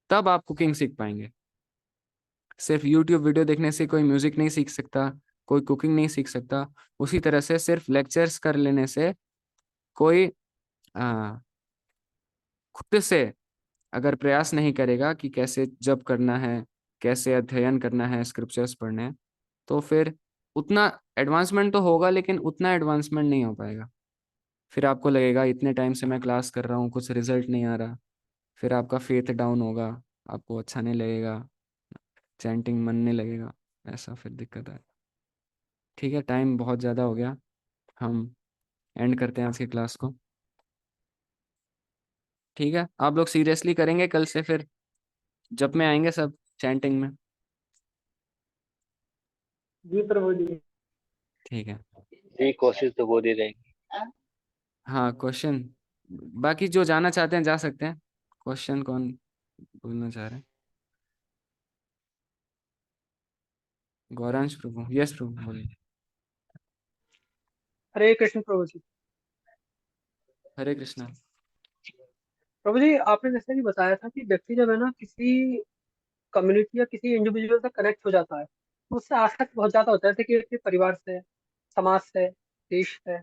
तब आप कुकिंग सीख पाएंगे। सिर्फ यूट्यूब वीडियो देखने से कोई म्यूजिक नहीं सीख सकता, कोई कुकिंग नहीं सीख सकता। उसी तरह से सिर्फ लेक्चर्स कर लेने से कोई आ, खुद से अगर प्रयास नहीं करेगा कि कैसे जप करना है, कैसे अध्ययन करना है, स्क्रिप्चर्स पढ़ने हैं, तो फिर उतना एडवांसमेंट तो होगा, लेकिन उतना एडवांसमेंट नहीं हो पाएगा। फिर आपको लगेगा इतने टाइम से मैं क्लास कर रहा हूँ, कुछ रिजल्ट नहीं आ रहा। फिर आपका फेथ डाउन होगा, आपको अच्छा नहीं लगेगा, चैंटिंग मन नहीं लगेगा, ऐसा फिर दिक्कत है। ठीक है, टाइम बहुत ज़्यादा हो गया, हम एंड करते हैं आज की क्लास को। ठीक है, आप लोग सीरियसली करेंगे कल से फिर जब में आएंगे सब चैंटिंग में? जी प्रभु जी। ठीक है। जी, कोशिश तो बहुत ही रहेगी। हाँ, क्वेश्चन बाकी जो जाना चाहते हैं जा सकते हैं। क्वेश्चन कौन बोलना चाह रहे हैं? गौरांश प्रभु, यस प्रभु बोलिए। हरे कृष्ण प्रभु जी। हरे कृष्णा। प्रभु जी, आपने जैसे कि बताया था कि व्यक्ति जब है ना किसी कम्युनिटी या किसी इंडिविजुअल से कनेक्ट हो जाता है तो उससे आसक्त बहुत ज्यादा होता है, जैसे कि अपने परिवार से, समाज से, देश से।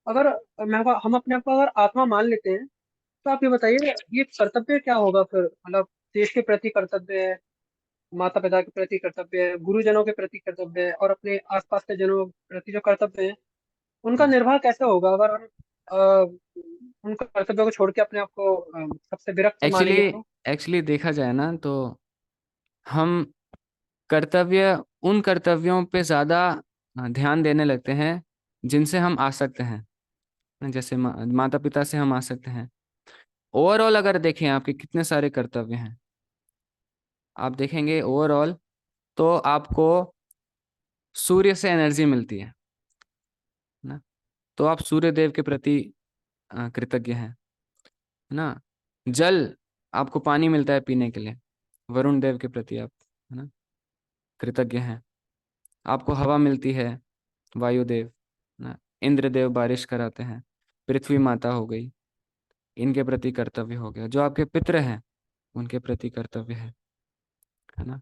अगर हम अपने आप को अगर आत्मा मान लेते हैं, तो आप ये बताइए, ये कर्तव्य क्या होगा फिर? मतलब देश के प्रति कर्तव्य है, माता पिता के प्रति कर्तव्य है, गुरुजनों के प्रति कर्तव्य है, और अपने आसपास के जनों के प्रति जो कर्तव्य है, उनका निर्वाह कैसे होगा अगर हम उनका कर्तव्य को छोड़ के अपने आप को सबसे विरक्त एक्चुअली मानेंगे तो? एक्चुअली देखा जाए ना, तो हम कर्तव्य उन कर्तव्यों पे ज्यादा ध्यान देने लगते हैं जिनसे हम आसक्त हैं। जैसे माता पिता से हम आसक्त हैं। ओवरऑल अगर देखें आपके कितने सारे कर्तव्य हैं, आप देखेंगे ओवरऑल, तो आपको सूर्य से एनर्जी मिलती है ना। तो आप सूर्य देव के प्रति कृतज्ञ हैं, है ना। जल, आपको पानी मिलता है पीने के लिए, वरुण देव के प्रति आप, है ना, कृतज्ञ हैं। आपको हवा मिलती है, वायुदेव, है ना। इंद्रदेव बारिश कराते हैं। पृथ्वी माता हो गई, इनके प्रति कर्तव्य हो गया। जो आपके पितृ हैं उनके प्रति कर्तव्य है ना।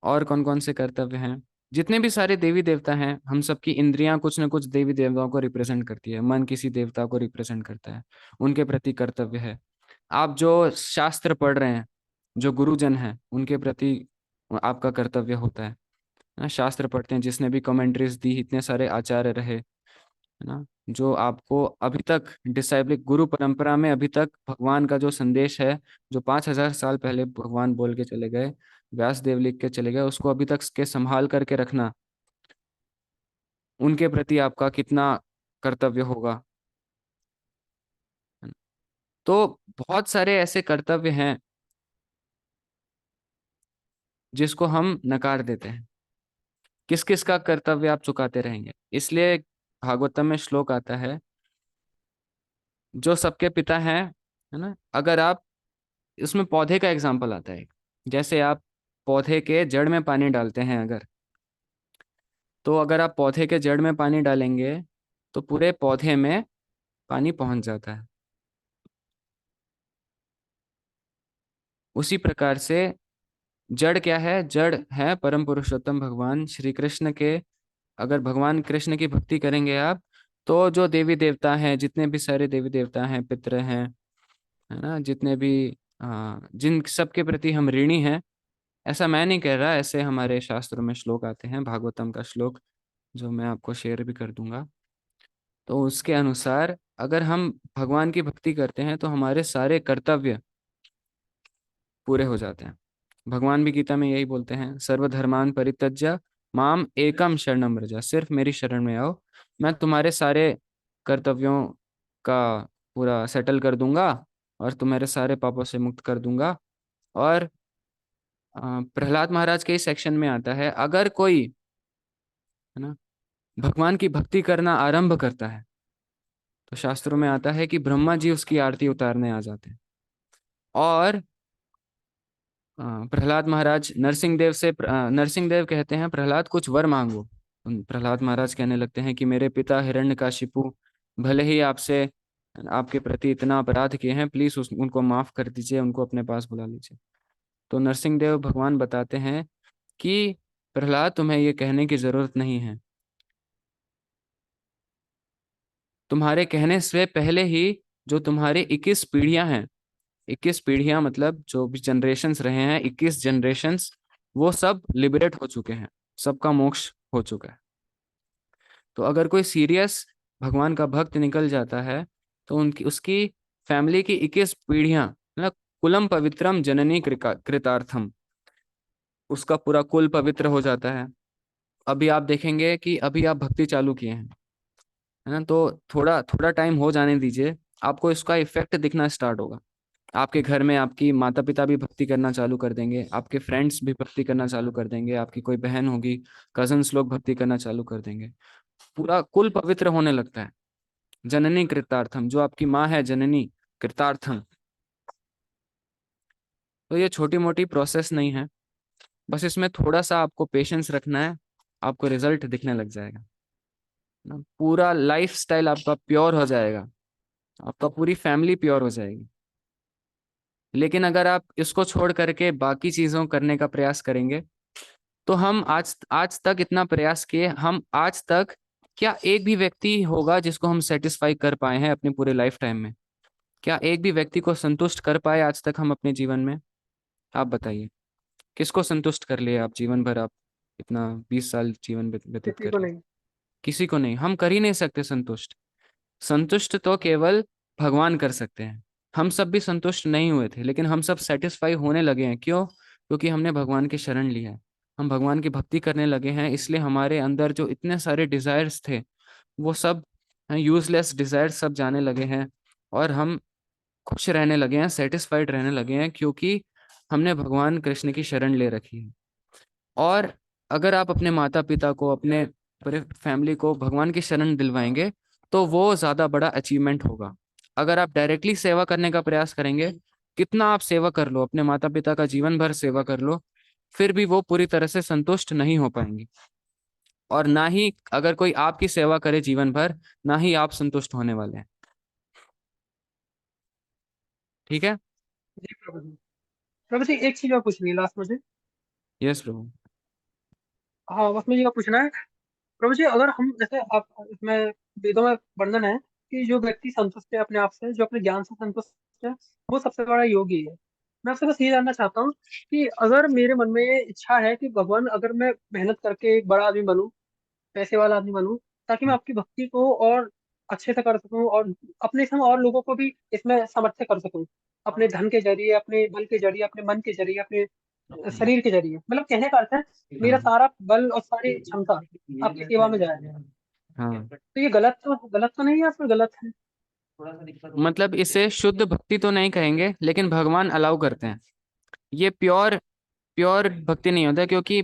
और कौन कौन से कर्तव्य हैं? जितने भी सारे देवी देवता हैं, हम सबकी इंद्रियां कुछ न कुछ देवी देवताओं को रिप्रेजेंट करती है। मन किसी देवता को रिप्रेजेंट करता है, उनके प्रति कर्तव्य है। आप जो शास्त्र पढ़ रहे हैं, जो गुरुजन हैं, उनके प्रति आपका कर्तव्य होता है ना। शास्त्र पढ़ते हैं, जिसने भी कमेंट्रीज दी, इतने सारे आचार्य रहे, है ना, जो आपको अभी तक डिसाइबलिक गुरु परंपरा में अभी तक भगवान का जो संदेश है, जो 5,000 साल पहले भगवान बोल के चले गए, व्यास देव लिख के चले गए, उसको अभी तक के संभाल करके रखना, उनके प्रति आपका कितना कर्तव्य होगा, है ना? तो बहुत सारे ऐसे कर्तव्य हैं जिसको हम नकार देते हैं। किस किस का कर्तव्य आप चुकाते रहेंगे? इसलिए भागवतम में श्लोक आता है, जो सबके पिता हैं, है ना। अगर आप, इसमें पौधे का एग्जाम्पल आता है, जैसे आप पौधे के जड़ में पानी डालते हैं अगर, तो अगर आप पौधे के जड़ में पानी डालेंगे तो पूरे पौधे में पानी पहुंच जाता है। उसी प्रकार से जड़ क्या है? जड़ है परम पुरुषोत्तम भगवान श्री कृष्ण के। अगर भगवान कृष्ण की भक्ति करेंगे आप, तो जो देवी देवता हैं, जितने भी सारे देवी देवता हैं, पितृ हैं, है ना, जितने भी जिन सबके प्रति हम ऋणी हैं, ऐसा मैं नहीं कह रहा, ऐसे हमारे शास्त्रों में श्लोक आते हैं, भागवतम का श्लोक जो मैं आपको शेयर भी कर दूंगा। तो उसके अनुसार अगर हम भगवान की भक्ति करते हैं तो हमारे सारे कर्तव्य पूरे हो जाते हैं। भगवान भी गीता में यही बोलते हैं, सर्वधर्मान परित्यज्य माम एकम शरणम व्रज, सिर्फ मेरी शरण में आओ, मैं तुम्हारे सारे कर्तव्यों का पूरा सेटल कर दूंगा और तुम्हारे सारे पापों से मुक्त कर दूंगा। और प्रहलाद महाराज के इस सेक्शन में आता है, अगर कोई, है ना, भगवान की भक्ति करना आरंभ करता है तो शास्त्रों में आता है कि ब्रह्मा जी उसकी आरती उतारने आ जाते हैं। और प्रहलाद महाराज नरसिंह देव कहते हैं, प्रहलाद कुछ वर मांगो। प्रहलाद महाराज कहने लगते हैं कि मेरे पिता हिरण्यकशिपु भले ही आपसे, आपके प्रति इतना अपराध किए हैं, प्लीज उनको माफ कर दीजिए, उनको अपने पास बुला लीजिए। तो नरसिंह देव भगवान बताते हैं कि प्रहलाद तुम्हें ये कहने की जरूरत नहीं है, तुम्हारे कहने से पहले ही जो तुम्हारे 21 पीढ़ियां हैं, 21 पीढ़ियां मतलब जो भी जनरेशन्स रहे हैं, 21 जनरेशन्स, वो सब लिबरेट हो चुके हैं, सबका मोक्ष हो चुका है। तो अगर कोई सीरियस भगवान का भक्त निकल जाता है तो उनकी उसकी फैमिली की 21 पीढ़ियां, मतलब कुलम पवित्रम जननी कृतार्थम, उसका पूरा कुल पवित्र हो जाता है। अभी आप देखेंगे कि अभी आप भक्ति चालू किए हैं, है ना, तो थोड़ा थोड़ा टाइम हो जाने दीजिए, आपको इसका इफेक्ट दिखना स्टार्ट होगा। आपके घर में आपकी माता पिता भी भक्ति करना चालू कर देंगे, आपके फ्रेंड्स भी भक्ति करना चालू कर देंगे, आपकी कोई बहन होगी, कजन्स लोग भक्ति करना चालू कर देंगे, पूरा कुल पवित्र होने लगता है। जननी कृतार्थम, जो आपकी माँ है जननी कृतार्थम। तो ये छोटी मोटी प्रोसेस नहीं है, बस इसमें थोड़ा सा आपको पेशेंस रखना है, आपको रिजल्ट दिखने लग जाएगा ना, पूरा लाइफ स्टाइल आपका प्योर हो जाएगा, आपका पूरी फैमिली प्योर हो जाएगी। लेकिन अगर आप इसको छोड़ करके बाकी चीजों करने का प्रयास करेंगे तो हम आज आज तक इतना प्रयास किए, हम आज तक क्या एक भी व्यक्ति होगा जिसको हम सेटिस्फाई कर पाए हैं अपने पूरे लाइफ टाइम में? क्या एक भी व्यक्ति को संतुष्ट कर पाए आज तक हम अपने जीवन में? आप बताइए, किसको संतुष्ट कर लिए आप जीवन भर? आप इतना 20 साल जीवन व्यतीत किसी कर को लिए, नहीं। किसी को नहीं, हम कर ही नहीं सकते संतुष्ट। संतुष्ट तो केवल भगवान कर सकते हैं। हम सब भी संतुष्ट नहीं हुए थे, लेकिन हम सब सेटिस्फाई होने लगे हैं। क्यों? क्योंकि हमने भगवान की शरण ली है, हम भगवान की भक्ति करने लगे हैं, इसलिए हमारे अंदर जो इतने सारे डिजायर्स थे वो सब यूजलेस डिजायर्स सब जाने लगे हैं, और हम खुश रहने लगे हैं, सेटिस्फाइड रहने लगे हैं, क्योंकि हमने भगवान कृष्ण की शरण ले रखी है। और अगर आप अपने माता पिता को, अपने पूरे फैमिली को भगवान की शरण दिलवाएंगे तो वो ज्यादा बड़ा अचीवमेंट होगा। अगर आप डायरेक्टली सेवा करने का प्रयास करेंगे, कितना आप सेवा कर लो, अपने माता पिता का जीवन भर सेवा कर लो, फिर भी वो पूरी तरह से संतुष्ट नहीं हो पाएंगे। और ना ही अगर कोई आपकी सेवा करे जीवन भर, ना ही आप संतुष्ट होने वाले हैं। ठीक है? जी प्रभु जी। प्रभु जी एक चीज और पूछनी है लास्ट मुझे। यस प्रभु। हाँ बस मुझे ये पूछना है प्रभु जी, अगर हम जैसे आप इसमें वेदों में वर्णन है कि जो व्यक्ति संतुष्ट है अपने आप से, जो अपने ज्ञान से संतुष्ट है, वो सबसे बड़ा योगी है। मैं आपसे बस ये जानना चाहता हूँ कि अगर मेरे मन में ये इच्छा है कि भगवान, अगर मैं मेहनत करके एक बड़ा आदमी बनूं, पैसे वाला आदमी बनूं, ताकि मैं आपकी भक्ति को और अच्छे से कर सकूं और अपने संग और लोगों को भी इसमें समर्थ कर सकूं, अपने धन के जरिए, अपने बल के जरिए, अपने मन के जरिए, अपने शरीर के जरिए, मतलब कहने का अर्थ है मेरा सारा बल और सारी क्षमता आपकी सेवा में जाए। हाँ, तो ये गलत तो नहीं है या फिर गलत है? मतलब इसे शुद्ध भक्ति तो नहीं कहेंगे, लेकिन भगवान अलाउ करते हैं। ये प्योर प्योर भक्ति नहीं होता, क्योंकि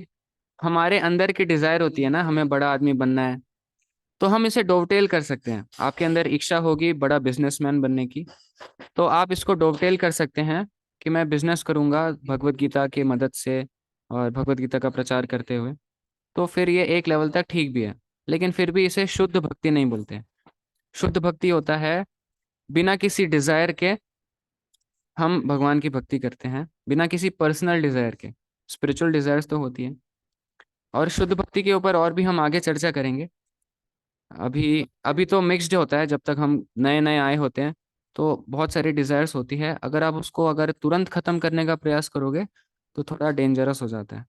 हमारे अंदर की डिजायर होती है ना, हमें बड़ा आदमी बनना है, तो हम इसे डोवटेल कर सकते हैं। आपके अंदर इच्छा होगी बड़ा बिजनेसमैन बनने की, तो आप इसको डोवटेल कर सकते हैं कि मैं बिजनेस करूंगा भगवत गीता की मदद से और भगवत गीता का प्रचार करते हुए। तो फिर ये एक लेवल तक ठीक भी है, लेकिन फिर भी इसे शुद्ध भक्ति नहीं बोलते। शुद्ध भक्ति होता है बिना किसी डिजायर के हम भगवान की भक्ति करते हैं, बिना किसी पर्सनल डिजायर के। स्पिरिचुअल डिजायर्स तो होती है, और शुद्ध भक्ति के ऊपर और भी हम आगे चर्चा करेंगे। अभी अभी तो मिक्स्ड होता है, जब तक हम नए नए आए होते हैं तो बहुत सारी डिजायर्स होती है। अगर आप उसको अगर तुरंत खत्म करने का प्रयास करोगे तो थोड़ा डेंजरस हो जाता है।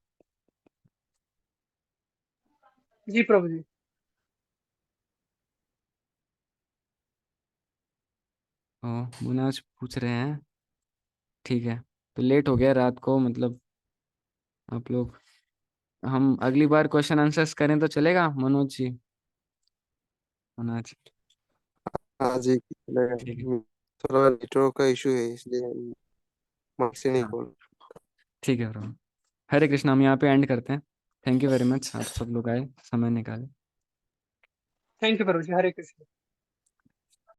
जी प्रभु जी। मुनाज पूछ रहे हैं, ठीक है। तो लेट हो गया रात को, मतलब आप लोग, हम अगली बार क्वेश्चन आंसर्स करें तो चलेगा मनोज जी? मुनाज, हाँ जी चलेगा। ठीक है। थोड़ा नेटवर्क का इशू है इसलिए माइक से नहीं हाँ बोल। ठीक है ब्रो। हरे कृष्णा, हम यहाँ पे एंड करते हैं। थैंक यू वेरी मच, आप सब लोग आए, समय निकाले। Thank you prabhu ji. हरे कृष्ण।